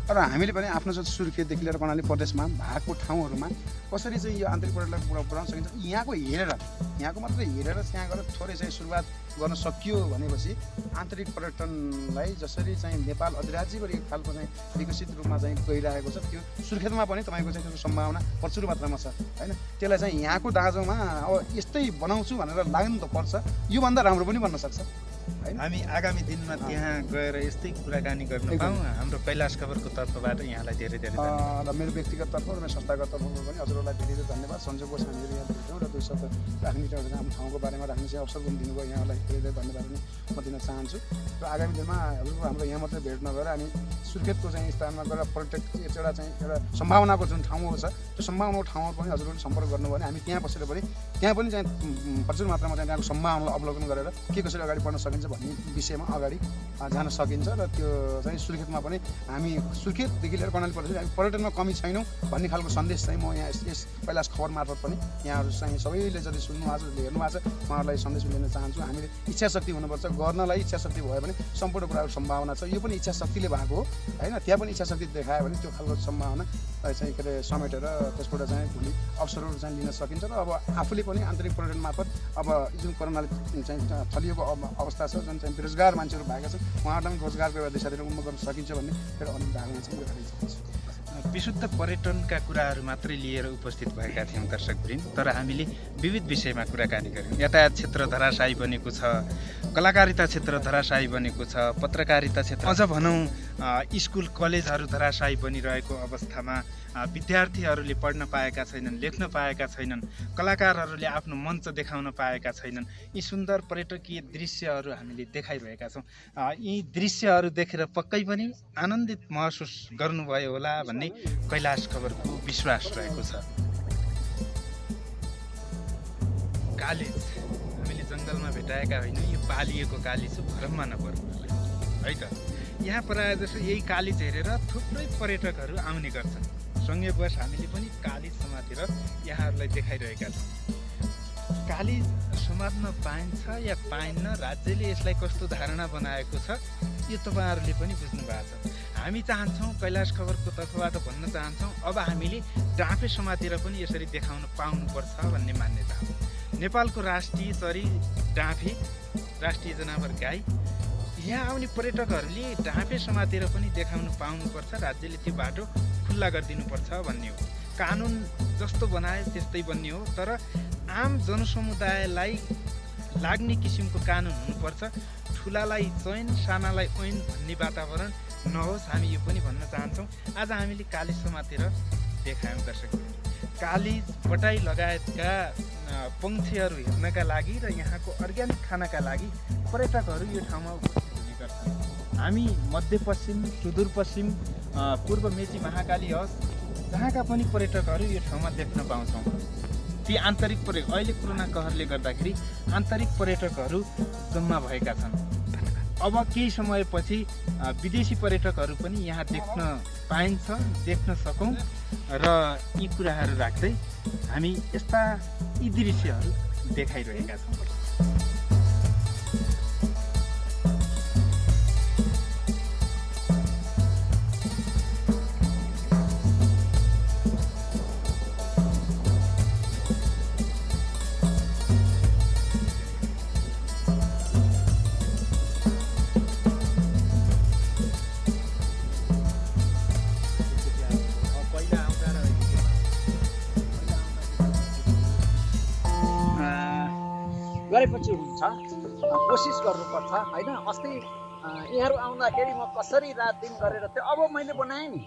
र हामीले पनि आफ्नो चाहिँ सुर्खेतदेखि लिएर कर्णाली प्रदेशमा भएको ठाउँहरूमा कसरी चाहिँ यो आन्तरिक पर्यटनलाई पुऱ्याउन सकिन्छ यहाँको मात्रै हेरेर त्यहाँ गएर थोरै चाहिँ सुरुवात गर्न सकियो भनेपछि आन्तरिक पर्यटनलाई जसरी चाहिँ नेपाल अधिराज्यभरि एक खालको चाहिँ विकसित रूपमा चाहिँ गइरहेको छ त्यो सुर्खेतमा पनि तपाईँको चाहिँ त्यो सम्भावना प्रचुर मात्रामा छ होइन। त्यसलाई चाहिँ यहाँको दाँजोमा अब यस्तै बनाउँछु भनेर लाग्नु त पर्छ, योभन्दा राम्रो पनि बन्न सक्छ होइन। हामी आगामी दिनमा त्यहाँ गएर यस्तै कुराकानी गर्न पाऊँ हाम्रो कैलाश खबरको तर्फबाट यहाँलाई धेरै धेरै र मेरो व्यक्तिगत तर्फ र मेरो संस्थागत तर्फबाट पनि हजुरहरूलाई धेरै धेरै धन्यवाद। संजोगवश हामीहरू यहाँ भेट्यौँ र 2 शब्द राख्ने आफ्नो ठाउँको बारेमा राख्ने चाहिँ अवसर पनि दिनुभयो, यहाँलाई धेरै धेरै धन्यवाद पनि म दिन चाहन्छु। र आगामी दिनमा हजुरको हाम्रो यहाँ मात्रै भेट नभएर हामी सुर्खेतको चाहिँ स्थानमा गएर पर्यटक एउटा सम्भावनाको जुन ठाउँहरू छ त्यो सम्भावनाको ठाउँहरू पनि हजुरहरूले सम्पर्क गर्नुभयो भने हामी त्यहाँ बसेर पनि त्यहाँ पनि चाहिँ प्रचुर मात्रामा चाहिँ त्यहाँको सम्भावनालाई अवलोकन गरेर के कसरी अगाडि बढ्न सकिन्छ भन्ने विषयमा अगाडि जान सकिन्छ र त्यो चाहिँ सुर्खेतमा पनि हामी सुर्खेतदेखि लिएर कर्णाली प्रदेश हामी पर्यटनमा कमी छैनौँ भन्ने खालको सन्देश चाहिँ म यहाँ यस कैलाश खबर मार्फत पनि यहाँहरू चाहिँ सबैले जति सुन्नु भएको छ हेर्नु भएको छ उहाँहरूलाई सन्देश दिन चाहन्छु। हामीले इच्छा शक्ति हुनुपर्छ, गर्नलाई इच्छा शक्ति भयो भने सम्पूर्ण कुराको सम्भावना छ। यो पनि इच्छा शक्तिले भएको हो होइन, त्यहाँ पनि इच्छा शक्ति देखायो भने त्यो खालको सम्भावना चाहिँ के अरे समेटेर त्यसबाट चाहिँ भोलि अवसरहरू चाहिँ लिन सकिन्छ र अब आफूले पनि आन्तरिक पर्यटन मार्फत अब जुन कर्णाली चाहिँ थलिएको अवस्था छ, जुन चाहिँ बेरोजगार मान्छेहरू भएका छन् उहाँहरूलाई पनि रोजगारको एउटा दिशातिर उन्मुख गर्न सकिन्छ भन्ने एउटा अलिक धारणा चाहिँ यो राख्न चाहन्छु। विशुद्ध पर्यटनका कुराहरू मात्रै लिएर उपस्थित भएका थियौँ दर्शकवृन्द, तर हामीले विविध विषयमा कुराकानी गऱ्यौँ। यातायात क्षेत्र धराशायी बनेको छ, कलाकारिता क्षेत्र धराशायी बनेको छ, पत्रकारिता क्षेत्र, अझ भनौँ स्कुल कलेजहरू धराशायी बनिरहेको अवस्थामा विद्यार्थीहरूले पढ्न पाएका छैनन्, लेख्न पाएका छैनन्, कलाकारहरूले आफ्नो मञ्च देखाउन पाएका छैनन्। यी सुन्दर पर्यटकीय दृश्यहरू हामीले देखाइरहेका छौँ। यी दृश्यहरू देखेर पक्कै पनि आनन्दित महसुस गर्नुभयो होला भन्ने कैलाश खबरको विश्वास रहेको छ। कालिज हामीले जङ्गलमा भेटाएका होइनौँ, यो पालिएको कालिज हो, भरममा नपर्नु है त। यहाँ प्रायः जसो यही कालिज हेरेर थुप्रै पर्यटकहरू आउने गर्छन्। संयोगवश हामीले पनि कालिज समातेर यहाँहरूलाई देखाइरहेका छौँ। कालिज समात्न पाइन्छ या पाइन्न, राज्यले यसलाई कस्तो धारणा बनाएको छ यो तपाईँहरूले पनि बुझ्नु भएको छ। हामी चाहन्छौँ, कैलाश खबरको तर्फबाट भन्न चाहन्छौँ, अब हामीले डाँफे समातेर पनि यसरी देखाउन पाउनुपर्छ भन्ने मान्यता हो। नेपालको राष्ट्रिय चरी डाँफे, राष्ट्रिय जनावर गाई। यहाँ आउने पर्यटकहरूले डाँफे समातेर पनि देखाउन पाउनुपर्छ, राज्यले त्यो बाटो खुल्ला गरिदिनुपर्छ भन्ने हो। कानुन जस्तो बनाए त्यस्तै बन्ने हो, तर आम जनसमुदायलाई लाग्ने किसिमको कानुन हुनुपर्छ। ठुलालाई चैन, सानालाई ऐन भन्ने वातावरण नहोस्, हामी यो पनि भन्न चाहन्छौँ। आज हामीले कालिज समातेर देखायौँ दर्शकहरू। कालिज, बटाई लगायतका पक्षीहरू हेर्नका लागि र यहाँको अर्ग्यानिक खानाका लागि पर्यटकहरू यो ठाउँमा उपस्थित हुने गर्छन्। हामी मध्यपश्चिम, सुदूरपश्चिम, पूर्व मेची महाकाली होस्, जहाँका पनि पर्यटकहरू यो ठाउँमा देख्न पाउँछौँ। ती आन्तरिक अहिले कोरोना कहरले गर्दाखेरि आन्तरिक पर्यटकहरू जम्मा भएका छन्। अब केही समयपछि विदेशी पर्यटकहरू पनि यहाँ देख्न पाइन्छ, देख्न सकौँ र यी कुराहरू राख्दै हामी यस्ता यी दृश्यहरू देखाइरहेका छौँ। गरेपछि हुन्छ, कोसिस गर्नुपर्छ होइन। अस्ति यहाँहरू आउँदाखेरि म कसरी रात दिन गरेर त्यो अब मैले बनाएँ नि,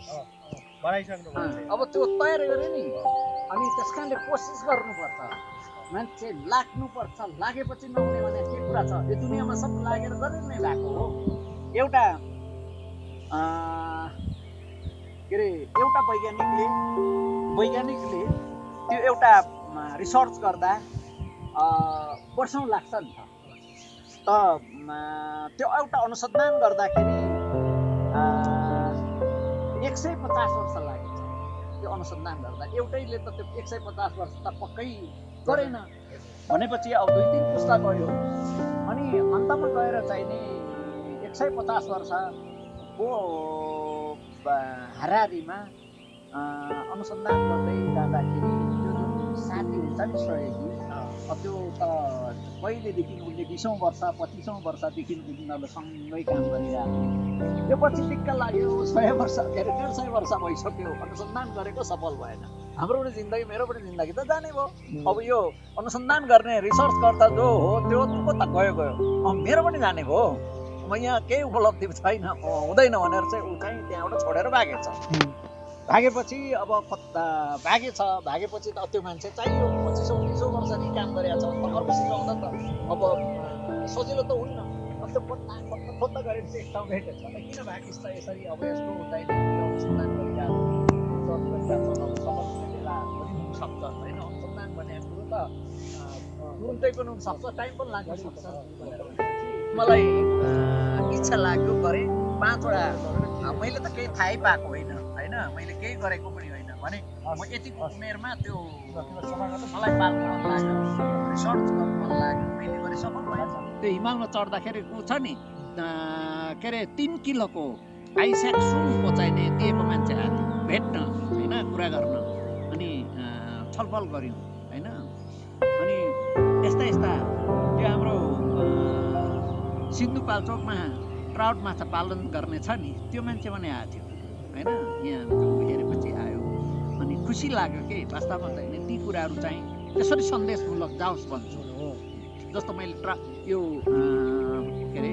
अब त्यो तयार गरेँ नि। अनि त्यस कारणले कोसिस गर्नुपर्छ, मान्छे लाग्नुपर्छ। लागेपछि नहुने भने के कुरा छ? यो दुनियाँमा सब लागेर गरेर नै भएको हो। एउटा के अरे एउटा वैज्ञानिकले त्यो एउटा रिसर्च गर्दा वर्षौँ लाग्छ नि त। त्यो एउटा अनुसन्धान गर्दाखेरि 150 वर्ष लागेछ त्यो अनुसन्धान गर्दा। एउटैले त त्यो 150 वर्ष त पक्कै गरेन भनेपछि अब 2-3 पुस्ता गयो। अनि अन्तमा गएर चाहिँ नि 150 वर्षको हाराहारीमा अनुसन्धान गर्दै जाँदाखेरि त्यो जुन साथी हुन्छ नि सहयोगी, त्यो त पहिलेदेखि उसले 20औँ वर्ष 25औँ वर्षदेखि उनीहरूले सँगै काम गरिरहेको। यो पछि टिक्क लाग्यो 100 वर्ष के अरे 150 वर्ष भइसक्यो, अनुसन्धान गरेको सफल भएन। हाम्रो पनि जिन्दगी, मेरो पनि जिन्दगी त जाने भयो। अब यो अनुसन्धान गर्ने रिसर्च गर्दा जो हो त्यो को त गयो, मेरो पनि जाने भयो। म यहाँ केही उपलब्धि छैन, हुँदैन भनेर चाहिँ ऊ चाहिँ त्यहाँबाट छोडेर भागेछ। भागेपछि अब भागेपछि त त्यो मान्छे चाहियो। 2500-3000 वर्षदेखि काम गरेको छ, अर्कोसित आउँदा त अब सजिलो त हुन्न। अब त्यो खोज्दा गरेर चाहिँ एक ठाउँ भेटेछ। किन भागिस् त यसरी? अब यस्तो चाहिँ अनुसन्धान गरिरहेको सफल बेला पनि हुनसक्छ होइन। अनुसन्धान भन्ने कुरो त तुरुन्तै पनि हुनसक्छ, टाइम पनि लाग्न सक्छ भनेर भनेपछि मलाई इच्छा लाग्यो गरेँ 5वटा मैले त केही थाहै पाएको होइन मैले केही गरेको पनि होइन भने म यतिको उमेरमा त्यो मलाई पाल्नु मन लाग्यो रिसर्च गर्नु मन लाग्यो मैले गरेँ सफल भएछ त्यो हिमालमा चढ्दाखेरिको छ नि के अरे 3 किलोको आइस्याक सुनको चाहिने दिएको मान्छे आएको थियो भेट्न होइन कुरा गर्न अनि छलफल गऱ्यौँ होइन अनि यस्ता त्यो हाम्रो सिन्धुपाल्चोकमा ट्राउट माछा पालन गर्ने छ नि त्यो मान्छे पनि आएको थियो होइन यहाँ हेरेपछि आयो अनि खुसी लाग्यो के वास्तवमा चाहिँ ती कुराहरू चाहिँ त्यसरी सन्देशमूलक जाओस् भन्छु जस्तो मैले यो के अरे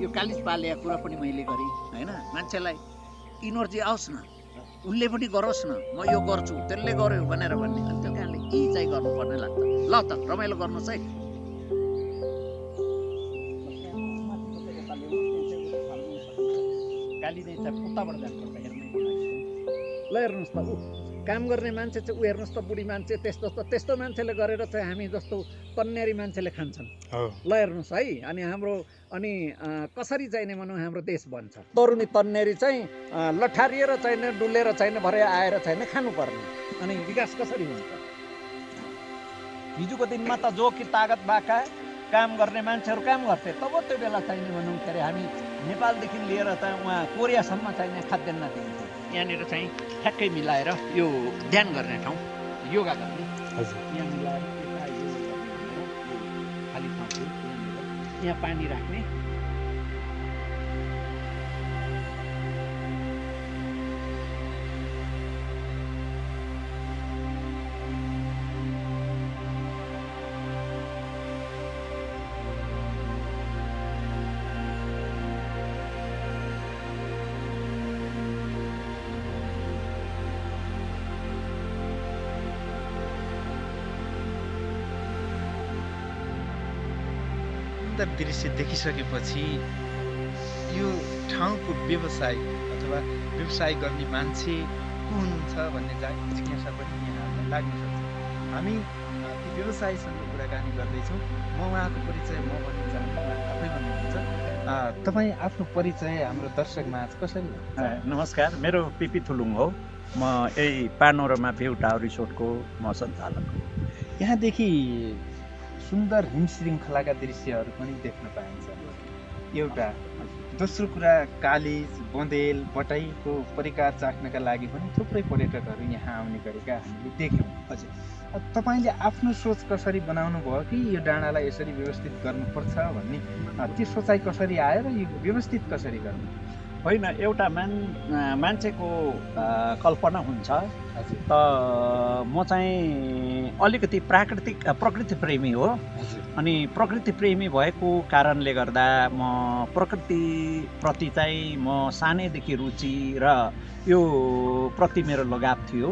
यो कालिज पालेका कुरा पनि मैले गरेँ होइन मान्छेलाई इनर्जी आओस् न उसले पनि गरोस् न म यो गर्छु त्यसले गर्यो भनेर भन्ने अनि त्यो कारणले यी चाहिँ गर्नुपर्ने लाग्छ ल त रमाइलो गर्नुहोस् है गाली नै चाहिँ उताबाट जानुपर्छ हेर्ने ल हेर्नुहोस् त ऊ काम गर्ने मान्छे चाहिँ ऊ हेर्नुहोस् त बुढी मान्छे त्यस्तो मान्छेले गरेर चाहिँ हामी जस्तो तन्यारी मान्छेले खान्छन् ल हेर्नुहोस् है अनि हाम्रो अनि कसरी चाहिने भनौँ हाम्रो देश बन्छ तरुनी तन्यारी चाहिँ लठारिएर चाहिने डुलेर चाहिने भरे आएर चाहिने खानुपर्ने अनि विकास कसरी हुन्छ हिजोको दिनमा त जो कि तागत भएका काम गर्ने मान्छेहरू काम गर्थे तब त्यो बेला चाहिने भनौँ के अरे हामी नेपालदेखि लिएर त उहाँ कोरियासम्म चाहिने खाद्यान्न दिन्थ्यो यहाँनिर चाहिँ ठ्याक्कै मिलाएर यो ध्यान गर्ने ठाउँ योगा गर्ने यहाँ मिलाएर खाली ठाउँ थियो यहाँ पानी राख्ने दृश्य देखिसकेपछि यो ठाउँको व्यवसाय अथवा व्यवसाय गर्ने मान्छे को हुनुहुन्छ भन्ने जिज्ञासा पनि यहाँ लाग्न सक्छ हामी ती व्यवसायसँग कुराकानी गर्दैछौँ म उहाँको परिचय म भन्न चाहन्छु उहाँ आफै भन्नुहुन्छ तपाईँ आफ्नो परिचय हाम्रो दर्शक माझ कसरी नमस्कार मेरो पिपी थुलुङ हो म यही पानोरमा भ्यू टावर रिसोर्टको म सञ्चालक हो यहाँदेखि सुन्दर हिम श्रृङ्खलाका दृश्यहरू पनि देख्न पाइन्छ एउटा दोस्रो कुरा कालिज बँदेल बटाईको परिकार चाख्नका लागि पनि थुप्रै पर्यटकहरू यहाँ आउने गरेका हामीले देख्यौँ हजुर तपाईँले आफ्नो सोच कसरी बनाउनु भयो कि यो डाँडालाई यसरी व्यवस्थित गर्नुपर्छ भन्ने त्यो सोचाइ कसरी आयो र यो व्यवस्थित कसरी गर्नु होइन एउटा मान्छेको कल्पना हुन्छ त म चाहिँ अलिकति प्रकृति प्रेमी हो अनि प्रकृति प्रेमी भएको कारणले गर्दा म प्रकृतिप्रति चाहिँ म सानैदेखि रुचि र यो प्रति मेरो लगाव थियो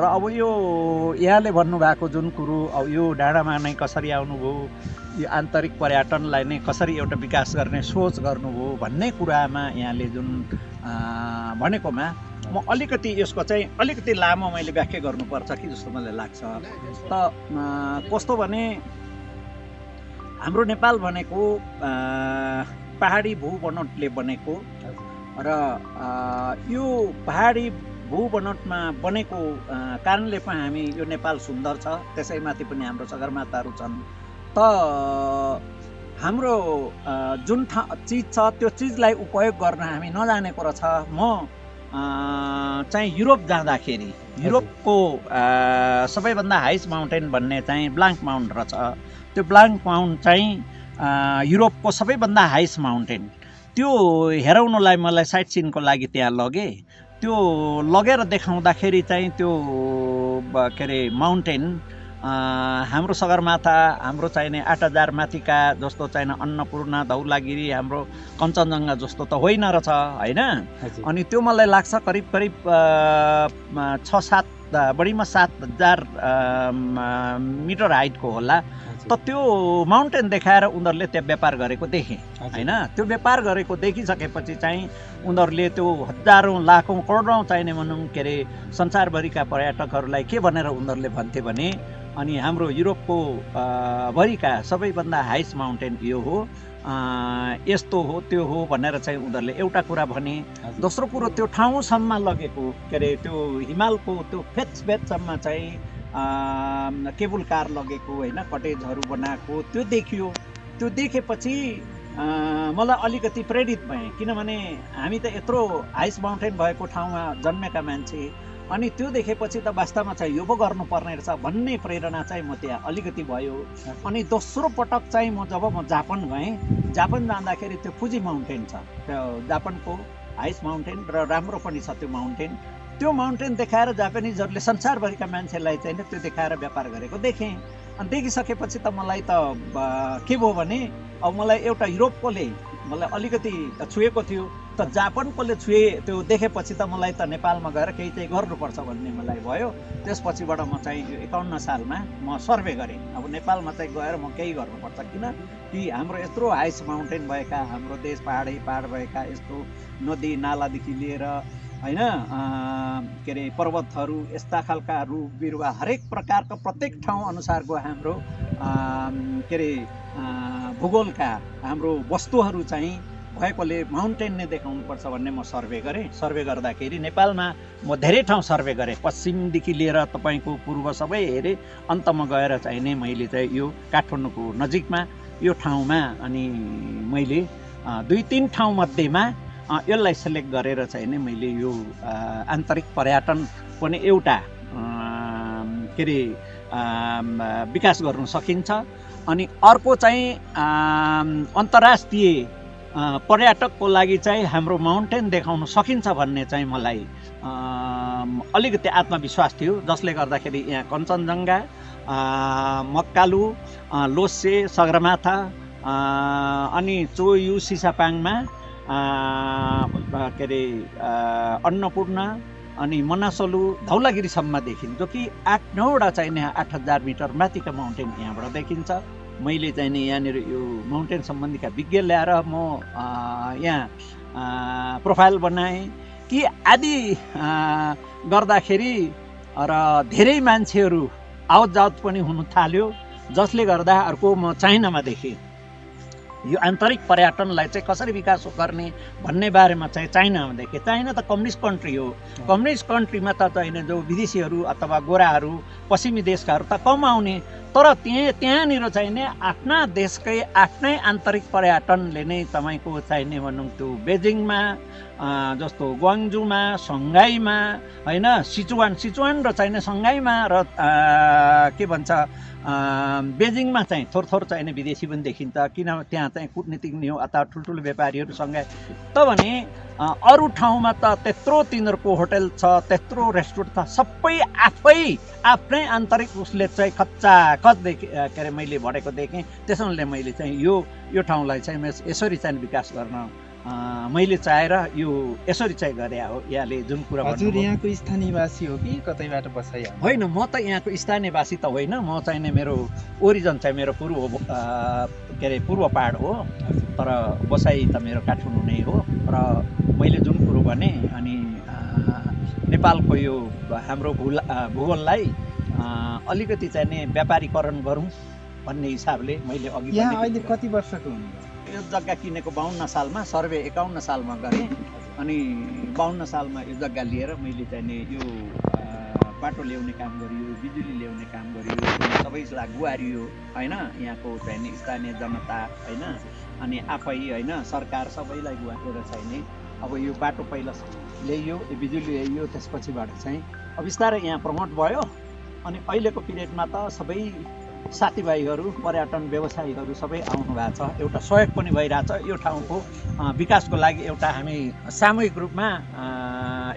र अब यो यहाँले भन्नुभएको जुन कुरो अब यो डाँडामा नै कसरी आउनुभयो यो आन्तरिक पर्यटनलाई नै कसरी एउटा विकास गर्ने सोच गर्नुभयो भन्ने कुरामा यहाँले जुन भनेकोमा म अलिकति यसको चाहिँ अलिकति लामो मैले व्याख्या गर्नुपर्छ कि जस्तो मलाई लाग्छ त कस्तो भने हाम्रो नेपाल भनेको पहाडी भूबनोटले बनेको र यो पहाडी भूबनोटमा बनेको कारणले पनि हामी यो नेपाल सुन्दर छ त्यसैमाथि पनि हाम्रो सगरमाथाहरू छन् त हाम्रो जुन चिज छ त्यो चिजलाई उपयोग गर्न हामी नजानेको रहेछ म चाहिँ युरोप जाँदाखेरि युरोपको सबैभन्दा हाइस्ट माउन्टेन भन्ने चाहिँ ब्लाङ्क माउन्ट रहेछ त्यो ब्लाङ्क माउन्ट चाहिँ युरोपको सबैभन्दा हाइस्ट माउन्टेन त्यो हेराउनलाई मलाई साइट सिनको लागि त्यहाँ लगेँ त्यो लगेर देखाउँदाखेरि चाहिँ त्यो के अरे माउन्टेन हाम्रो सगरमाथा हाम्रो चाहिने 8000 माथिका जस्तो चाहिने अन्नपूर्ण धौलागिरी हाम्रो कञ्चनजङ्घा जस्तो त होइन रहेछ होइन अनि त्यो मलाई लाग्छ करिब 6-7 बढीमा 7000 मिटर हाइटको होला त त्यो माउन्टेन देखाएर उनीहरूले त्यहाँ व्यापार गरेको देखेँ होइन त्यो व्यापार गरेको देखिसकेपछि चाहिँ उनीहरूले त्यो हजारौँ लाखौँ करोडौँ चाहिने भनौँ के अरे संसारभरिका पर्यटकहरूलाई के भनेर उनीहरूले भन्थे भने अनि हाम्रो युरोपको भरिका सबैभन्दा हाइस्ट माउन्टेन यो हो यस्तो हो त्यो हो भनेर चाहिँ उनीहरूले एउटा कुरा भने। दोस्रो कुरो त्यो ठाउँसम्म लगेको के अरे त्यो हिमालको त्यो फेदसम्म चाहिँ केबल कार लगेको होइन, कटेजहरू बनाएको त्यो देखियो। त्यो देखेपछि मलाई अलिकति प्रेरित भएँ, किनभने हामी त यत्रो हाइस माउन्टेन भएको ठाउँमा जन्मेका मान्छे, अनि त्यो देखेपछि त वास्तवमा चाहिँ यो पो गर्नुपर्ने रहेछ भन्ने प्रेरणा चाहिँ म त्यहाँ अलिकति भयो। अनि दोस्रो पटक चाहिँ जब म जापान गएँ, जापान जाँदाखेरि त्यो फुजी माउन्टेन छ, त्यो जापानको हाइस माउन्टेन र राम्रो पनि छ त्यो माउन्टेन। त्यो माउन्टेन देखाएर जापानिजहरूले संसारभरिका मान्छेलाई चाहिँ त्यो देखाएर व्यापार गरेको देखेँ। अनि देखिसकेपछि त मलाई त के भयो भने अब मलाई एउटा युरोपकोले मलाई अलिकति छुएको थियो, त जापानकोले छुए त्यो देखेपछि त मलाई त नेपालमा गएर केही चाहिँ गर्नुपर्छ भन्ने मलाई भयो। त्यसपछिबाट म चाहिँ यो 51 सालमा म सर्वे गरेँ, अब नेपालमा चाहिँ गएर म केही गर्नुपर्छ, किन कि हाम्रो यत्रो हाइस माउन्टेन भएका हाम्रो देश पहाडै पहाड भएका यस्तो नदी नालादेखि लिएर होइन के अरे पर्वतहरू, यस्ता खालका रुख बिरुवा हरेक प्रकारको प्रत्येक ठाउँ अनुसारको हाम्रो के अरे भूगोलका हाम्रो वस्तुहरू चाहिँ भएकोले माउन्टेन नै देखाउनुपर्छ भन्ने म सर्वे गरेँ। सर्वे गर्दाखेरि नेपालमा म धेरै ठाउँ सर्वे गरेँ, पश्चिमदेखि लिएर तपाईँको पूर्व सबै हेरेँ। अन्तमा गएर चाहिँ नै मैले चाहिँ यो काठमाडौँको नजिकमा यो ठाउँमा अनि मैले 2-3 ठाउँ मध्येमा यसलाई सेलेक्ट गरेर चाहिँ नै मैले यो आन्तरिक पर्यटन पनि एउटा के अरे विकास गर्नु सकिन्छ। अनि अर्को चाहिँ अन्तर्राष्ट्रिय पर्यटकको लागि चाहिँ हाम्रो माउन्टेन देखाउन सकिन्छ भन्ने चाहिँ मलाई अलिकति आत्मविश्वास थियो, जसले गर्दाखेरि यहाँ कञ्चनजङ्घा, मक्कालु, लोसे, सगरमाथा अनि चोयु सिसापाङमा के अरे अन्नपूर्ण अनि मनासलु धौलागिरीसम्म देखिन्छ, जो कि 8-9वटा चाहिँ यहाँ 8000 मिटर माथिका माउन्टेन यहाँबाट देखिन्छ। मैले चाहिँ नि यहाँनिर यो माउन्टेन सम्बन्धीका विज्ञ ल्याएर म यहाँ प्रोफाइल बनाएँ कि आदि गर्दाखेरि र धेरै मान्छेहरू आवत जावत पनि हुन थाल्यो, जसले गर्दा अर्को म चाइनामा देखेँ यो आन्तरिक पर्यटनलाई चाहिँ कसरी विकास गर्ने भन्ने बारेमा चाहिँ चाइनामा देखेँ। चाइना त कम्युनिस्ट कन्ट्री हो, कम्युनिस्ट कन्ट्रीमा त चाहिँ जो विदेशीहरू अथवा गोराहरू पश्चिमी देशकाहरू त कम आउने, तर त्यहाँनिर चाहिँ नि आफ्ना देशकै आफ्नै आन्तरिक पर्यटनले नै तपाईँको चाहिँ नि भनौँ त्यो बेजिङमा जस्तो ग्वाङ्जुमा, सङ्घाईमा होइन, सिचुवान र चाहिँ सङ्घाईमा र के भन्छ बेजिङमा चाहिँ थोर चाहिने विदेशी पनि देखिन्छ, किन त्यहाँ चाहिँ कुटनीतिक नियो अथवा ठुल्ठुलो व्यापारीहरूसँग। त भने अरू ठाउँमा त त्यत्रो तिनीहरूको होटल छ, त्यत्रो रेस्टुरेन्ट छ, सबै आफ्नै आन्तरिक उसले चाहिँ खच्चाखच के अरे मैले भरेको देखेँ। त्यसैले मैले चाहिँ यो ठाउँलाई चाहिँ यसरी चाहिँ विकास गर्न मैले चाहेर यो यसरी चाहिँ गरे हो। यहाँले जुन कुरा हजुर यहाँको स्थानीयवासी हो कि कतैबाट बसाइ? होइन, म त यहाँको स्थानीयवासी त होइन, म चाहिँ मेरो ओरिजिन चाहिँ मेरो के अरे पूर्व पहाड हो, तर बसाइ त मेरो काठमाडौँ नै हो। र मैले जुन कुरो भने अनि नेपालको यो हाम्रो भूगोललाई अलिकति चाहिँ नि व्यापारीकरण गरौँ भन्ने हिसाबले मैले अघि यहाँ अहिले कति वर्षको हुनुहुन्छ? यो जग्गा किनेको 52 सालमा, सर्वे 51 सालमा गरेँ। अनि 52 सालमा यो जग्गा लिएर मैले चाहिँ नि यो बाटो ल्याउने काम गरियो, बिजुली ल्याउने काम गरियो, सबैलाई गुहारियो होइन, यहाँको चाहिँ नि स्थानीय जनता होइन, अनि आफै होइन सरकार सबैलाई गुहारेर चाहिँ नि अब यो बाटो पहिला ल्याइयो, बिजुली ल्याइयो, त्यसपछिबाट चाहिँ अब बिस्तारै यहाँ प्रमोट भयो। अनि अहिलेको पिरियडमा त सबै साथीभाइहरू, पर्यटन व्यवसायीहरू सबै आउनु भएको छ, एउटा सहयोग पनि भइरहेछ यो ठाउँको विकासको लागि। एउटा हामी सामूहिक रूपमा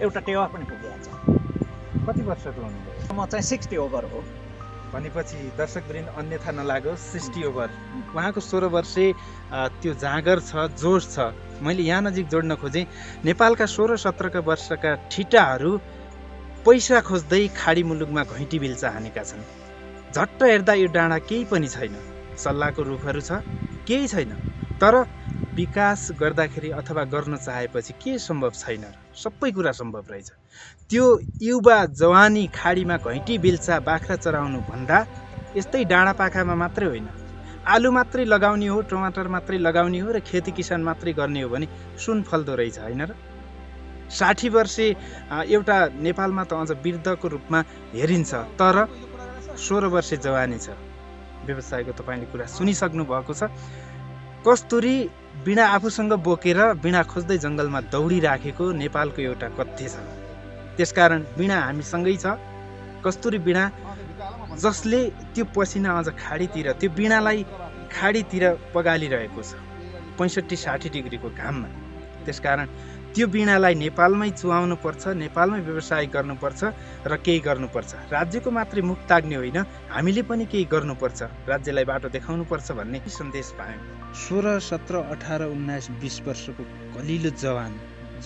एउटा टेवा पनि पुगिरहेछ। कति वर्षको हुनुभयो? म चाहिँ 60 ओभर हो। भनेपछि दर्शकवृन्द अन्यथा नलागोस्, 60 ओभर। उहाँको 16 वर्षे त्यो जाँगर छ, जोस छ। मैले यहाँ नजिक जोड्न खोजेँ, नेपालका 16-17 वर्षका ठिटाहरू पैसा खोज्दै खाडी मुलुकमा घैँटी बिल्चा हानेका छन्। झट्ट हेर्दा यो डाँडा केही पनि छैन, सल्लाहको रुखहरू छ, केही छैन। तर विकास गर्दाखेरि अथवा गर्न चाहेपछि के सम्भव छैन र सबै कुरा सम्भव रहेछ। त्यो युवा जवानी खाडीमा घैँटी बिल्चा बाख्रा चराउनु भन्दा यस्तै डाँडापाखामा मात्रै होइन, आलु मात्रै लगाउने हो, टमाटर मात्रै लगाउने हो र खेती किसान मात्रै गर्ने हो भने सुन फल्दो रहेछ होइन र? 60 वर्षे एउटा नेपालमा त अझ वृद्धको रूपमा हेरिन्छ, तर 16 वर्षे जवानी छ। व्यवसायको तपाईँले कुरा सुनिसक्नु भएको छ। कस्तुरी बिना आफूसँग बोकेर बिना खोज्दै जङ्गलमा दौडिराखेको नेपालको एउटा कथ्य छ। त्यसकारण बिना हामीसँगै छ। कस्तुरी बिना जसले त्यो पसिना अझ खाडीतिर, त्यो बिनालाई खाडीतिर पगालिरहेको छ 65-60 डिग्रीको घाममा। त्यसकारण त्यो बिनालाई नेपालमै चुहाउनु पर्छ, नेपालमै व्यवसाय गर्नुपर्छ र केही गर्नुपर्छ। राज्यको मात्रै मुख ताग्ने होइन, हामीले पनि केही गर्नुपर्छ, राज्यलाई बाटो देखाउनुपर्छ भन्ने सन्देश पायौँ। 16, 17, 18, 19, 20 वर्षको कलिलो जवान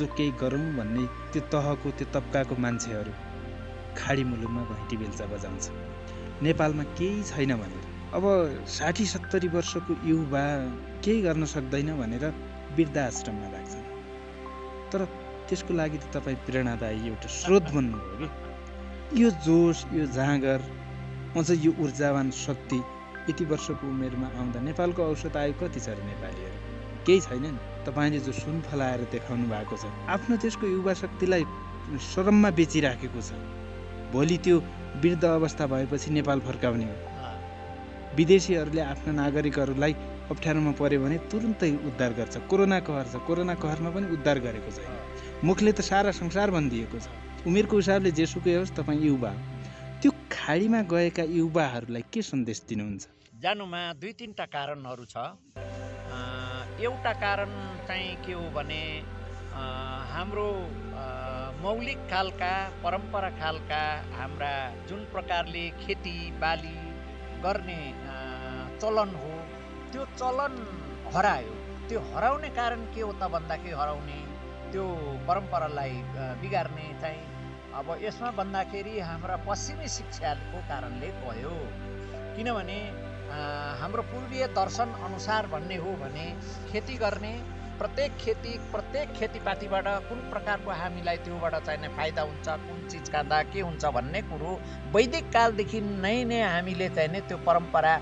जो केही गरौँ भन्ने त्यो तहको, त्यो तब्काको मान्छेहरू खाडी मुलुकमा घैँटी बेल्चा बजाउँछ। नेपालमा केही छैन भनेर अब 60-70 वर्षको युवा केही गर्न सक्दैन भनेर वृद्धाश्रममा राख्छन्। तर त्यसको लागि त तपाईँ प्रेरणादायी एउटा स्रोत बन्नुभयो कि यो जोस, यो जाँगर, अझ यो ऊर्जावान शक्ति यति वर्षको उमेरमा आउँदा नेपालको औसत आयु कति छ र नेपालीहरू? केही छैन नि। तपाईँले जो सुन फलाएर देखाउनु भएको छ, आफ्नो त्यसको युवा शक्तिलाई श्रममा बेचिराखेको छ। भोलि त्यो वृद्ध अवस्था भएपछि नेपाल फर्काउने हो। विदेशीहरूले आफ्ना नागरिकहरूलाई अप्ठ्यारोमा पर्यो भने तुरुन्तै उद्धार गर्छ। कोरोना कहर छ, कोरोना कहरमा पनि उद्धार गरेको छैन। मुखले त सारा संसार भनिदिएको छ। उमेरको हिसाबले जेसुकै होस्, तपाईँ युवा हो। त्यो खाडीमा गएका युवाहरूलाई के सन्देश दिनुहुन्छ? जानुमा 2-3टा कारणहरू छ। एउटा कारण चाहिँ के हो भने हाम्रो मौलिक खालका, परम्परा खालका हाम्रा जुन प्रकारले खेती बाली गर्ने चलन हो, त्यो चलन हरायो। त्यो हराउने कारण के हो त भन्दाखेरि, हराउने त्यो परम्परालाई बिगार्ने चाहिँ अब यसमा भन्दाखेरि हाम्रा पश्चिमी शिक्षाको कारणले भयो। किनभने हाम्रो पूर्वीय दर्शन अनुसार भन्ने हो भने खेती गर्ने, प्रत्येक खेतीपातीबाट कुन प्रकारको हामीलाई त्योबाट चाहिने फाइदा हुन्छ, कुन चिज खाँदा के हुन्छ भन्ने कुरो वैदिक कालदेखि नै हामीले चाहिने त्यो परम्परा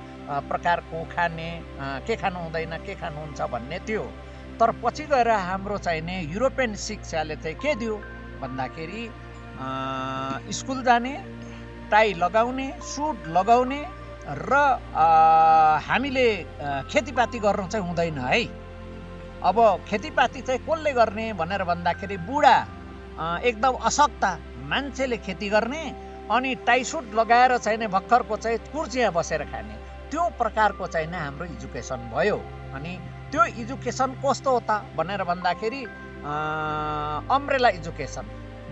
प्रकारको खाने, के खानु हुँदैन, के खानुहुन्छ भन्ने थियो। तर पछि गएर हाम्रो चाहिने युरोपियन शिक्षाले चाहिँ के दियो भन्दाखेरि स्कुल जाने, टाई लगाउने, सुट लगाउने र हामीले खेतीपाती गर्नु चाहिँ हुँदैन है। अब खेतीपाती चाहिँ कसले गर्ने भनेर भन्दाखेरि बुढा एकदम अशक्त मान्छेले खेती गर्ने, अनि टाइसुट लगाएर चाहिने भर्खरको चाहिँ कुर्सीमा बसेर खाने, त्यो प्रकारको चाहिने हाम्रो एजुकेसन भयो। अनि त्यो एजुकेसन कस्तो हो त भनेर भन्दाखेरि अम्ब्रेला एजुकेसन,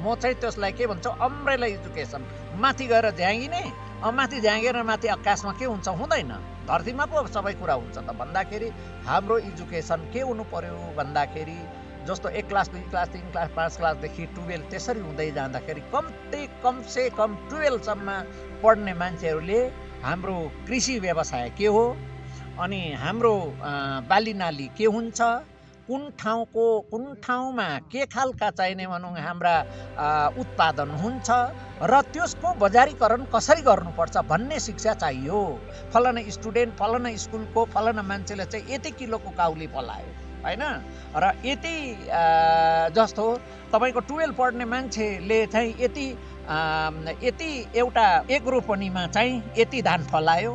म चाहिँ त्यसलाई के भन्छ, अम्ब्रेला एजुकेसन। माथि गएर झ्याङ्गिने, माथि झ्याङ्गेर माथि आकाशमा के हुन्छ, हुँदैन। धरतीमा पो सबै कुरा हुन्छ त भन्दाखेरि हाम्रो एजुकेसन के हुनु पर्यो भन्दाखेरि जस्तो 1 क्लास 2 क्लास 3 क्लास 5 क्लासदेखि 12 त्यसरी हुँदै जाँदाखेरि कमसे कम 12 सम्म पढ्ने मान्छेहरूले हाम्रो कृषि व्यवसाय के हो, अनि हाम्रो बाली नाली के हुन्छ, कुन ठाउँमा के खालका चाहिने भनौँ हाम्रा उत्पादन हुन्छ र त्यसको बजारीकरण कसरी गर्नुपर्छ भन्ने शिक्षा चाहियो। फलाना स्टुडेन्ट फलाना स्कुलको फलाना मान्छेले चाहिँ यति किलोको काउली फलायो होइन, र यति जस्तो तपाईँको 12 पढ्ने मान्छेले चाहिँ यति एउटा एक रोपनीमा चाहिँ यति धान फलायो,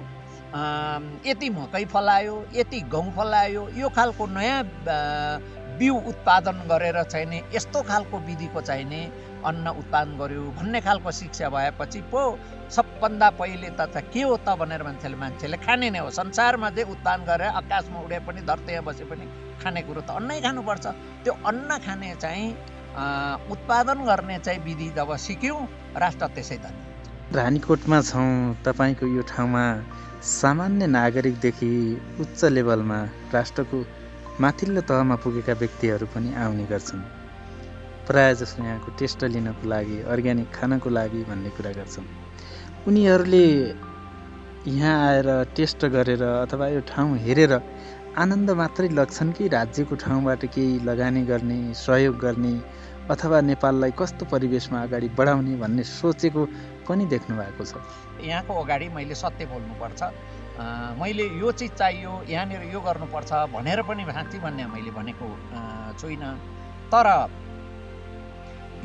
यति मकै फलायो, यति गहुँ फलायो, यो खालको नयाँ बिउ उत्पादन गरेर चाहिने यस्तो खालको विधिको चाहिने अन्न उत्पादन गर्यो भन्ने खालको शिक्षा भएपछि पो सबभन्दा पहिले त के हो त भनेर मान्छेले खाने नै हो। संसारमा जे उत्पादन गरेर आकाशमा उडे पनि धरतीमा बसे पनि खाने कुरो त अन्नै खानुपर्छ। त्यो अन्न खाने चाहिँ उत्पादन गर्ने चाहिँ विधि जब सिक्यौँ, राष्ट्र त्यसै धन्य। रानीकोटमा छौँ, तपाईँको यो ठाउँमा सामान्य नागरिकदेखि उच्च लेभलमा राष्ट्रको माथिल्लो तहमा पुगेका व्यक्तिहरू पनि आउने गर्छन्। प्रायः जसो यहाँको टेस्ट लिनको लागि, अर्ग्यानिक खानको लागि भन्ने कुरा गर्छन्। उनीहरूले यहाँ आएर टेस्ट गरेर अथवा यो ठाउँ हेरेर आनन्द मात्रै लग्छन् कि राज्यको ठाउँबाट केही लगानी गर्ने, सहयोग गर्ने अथवा नेपाललाई कस्तो परिवेशमा अगाडि बढाउने भन्ने सोचेको पनि देख्नु भएको छ? यहाँको अगाडि मैले सत्य बोल्नुपर्छ। मैले यो चिज चाहियो यहाँनिर यो गर्नुपर्छ भनेर पनि भाँति भन्ने मैले भनेको छुइनँ। तर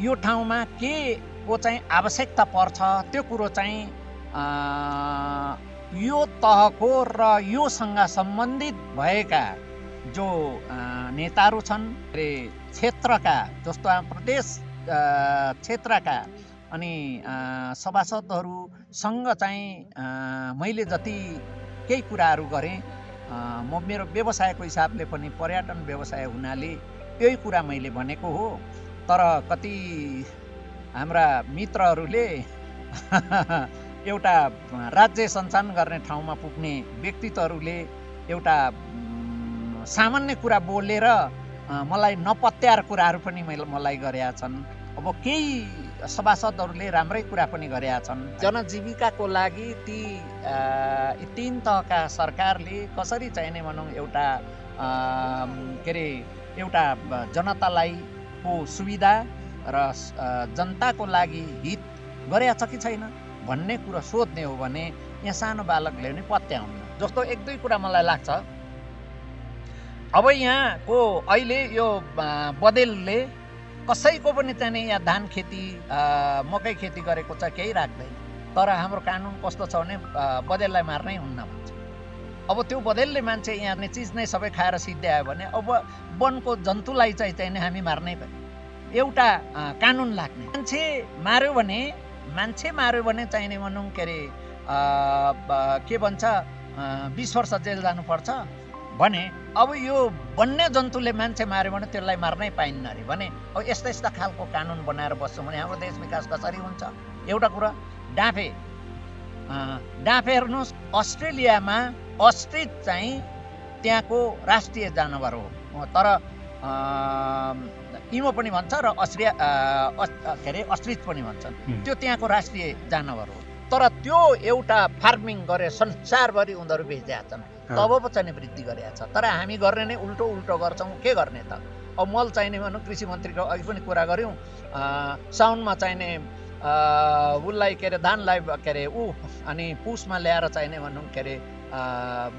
यो ठाउँमा के को चाहिँ आवश्यकता पर्छ त्यो कुरो चाहिँ यो तहको र योसँग सम्बन्धित भएका जो नेताहरू छन् क्षेत्रका जस्तो प्रदेश क्षेत्रका अनि सभासदहरूसँग चाहिँ मैले जति केही कुराहरू गरेँ म मेरो व्यवसायको हिसाबले पनि पर्यटन व्यवसाय हुनाले यही कुरा मैले भनेको हो। तर कति हाम्रा मित्रहरूले एउटा राज्य सञ्चालन गर्ने ठाउँमा पुग्ने व्यक्तित्वहरूले एउटा सामान्य कुरा बोलेर मलाई नपत्याएर कुराहरू पनि मलाई गरेका छन्। अब केही सभासदहरूले राम्रै कुरा पनि गरेका छन्। जनजीविकाको लागि ती 3 तहका सरकारले कसरी चाहिने भनौँ एउटा के अरे एउटा जनतालाई को सुविधा र जनताको लागि हित गरेका छ कि छैन भन्ने कुरा सोध्ने हो भने यहाँ सानो बालकले पनि पत्याउनु। जस्तो 1-2 कुरा मलाई लाग्छ। अब यहाँको अहिले यो बदेलले कसैको पनि चाहिँ यहाँ धान खेती मकै खेती गरेको छ केही राख्दैन। तर हाम्रो कानुन कस्तो छ भने बदेललाई मार्नै हुन्न भन्छ। अब त्यो बदेलले मान्छे यहाँ चिज नै सबै खाएर सिद्ध्यायो भने अब वनको जन्तुलाई चाहिँ हामी मार्नै पर्यो। एउटा कानुन लाग्ने मान्छे मार्यो भने चाहिने भनौँ के अरे के भन्छ 20 वर्ष जेल जानुपर्छ भने अब यो वन्य जन्तुले मान्छे मार्यो भने त्यसलाई मार्नै पाइन्न अरे भने अब यस्ता खालको कानुन बनाएर बस्छौँ भने हाम्रो देश विकास कसरी हुन्छ। एउटा कुरा डाँफे हेर्नुहोस् अस्ट्रेलियामा अस्ट्रिच चाहिँ त्यहाँको राष्ट्रिय जनावर हो। तर इमो पनि भन्छ र अस्ट्रिच पनि भन्छन्। त्यो त्यहाँको राष्ट्रिय जनावर हो। तर त्यो एउटा फार्मिङ गरे संसारभरि उनीहरू बेचिरहेका छन् तब पो चाहिँ वृद्धि गरेका छ। तर हामी गर्ने नै उल्टो गर्छौँ। के गर्ने त? अब मल चाहिने भनौँ कृषि मन्त्रीको अघि पनि कुरा गऱ्यौँ साउनमा चाहिने उसलाई के अरे धानलाई के अरे अनि पुसमा ल्याएर चाहिने भनौँ के अरे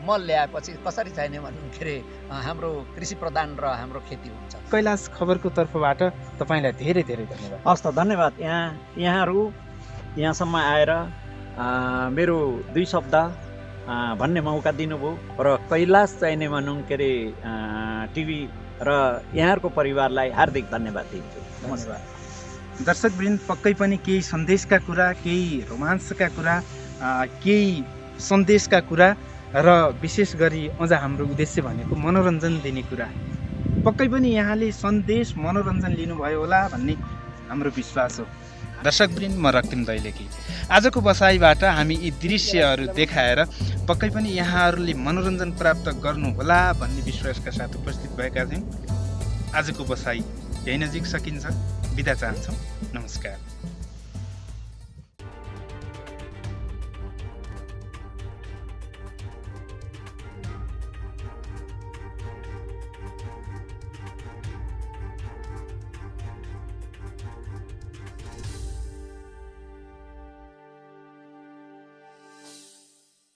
मल ल्याएपछि कसरी चाहिने भनौँ के अरे हाम्रो कृषि प्रधान र हाम्रो खेती हुन्छ। कैलाश खबरको तर्फबाट तपाईँलाई धेरै धेरै धन्यवाद। हस् त धन्यवाद। यहाँहरू यहाँसम्म आएर मेरो 2 शब्द भन्ने मौका दिनुभयो र कैलाश चाहिने भनौँ के अरे टिभी र यहाँहरूको परिवारलाई हार्दिक धन्यवाद दिन्छु। धन्यवाद। दर्शकवृन्द पक्कै पनि केही सन्देशका कुरा केही रोमाञ्चका कुरा केही सन्देशका कुरा र विशेष गरी अझ हाम्रो उद्देश्य भनेको मनोरञ्जन दिने कुरा। पक्कै पनि यहाँले सन्देश मनोरञ्जन लिनुभयो होला भन्ने हाम्रो विश्वास हो। दर्शकवृन्द म रक्तिम दैलेकी आजको बसाइबाट हामी यी दृश्यहरू देखाएर पक्कै पनि यहाँहरूले मनोरञ्जन प्राप्त गर्नुहोला भन्ने विश्वासका साथ उपस्थित भएका छौँ। आजको बसाइ यही नजिक सकिन्छ। बिदा चाहन्छौँ। नमस्कार।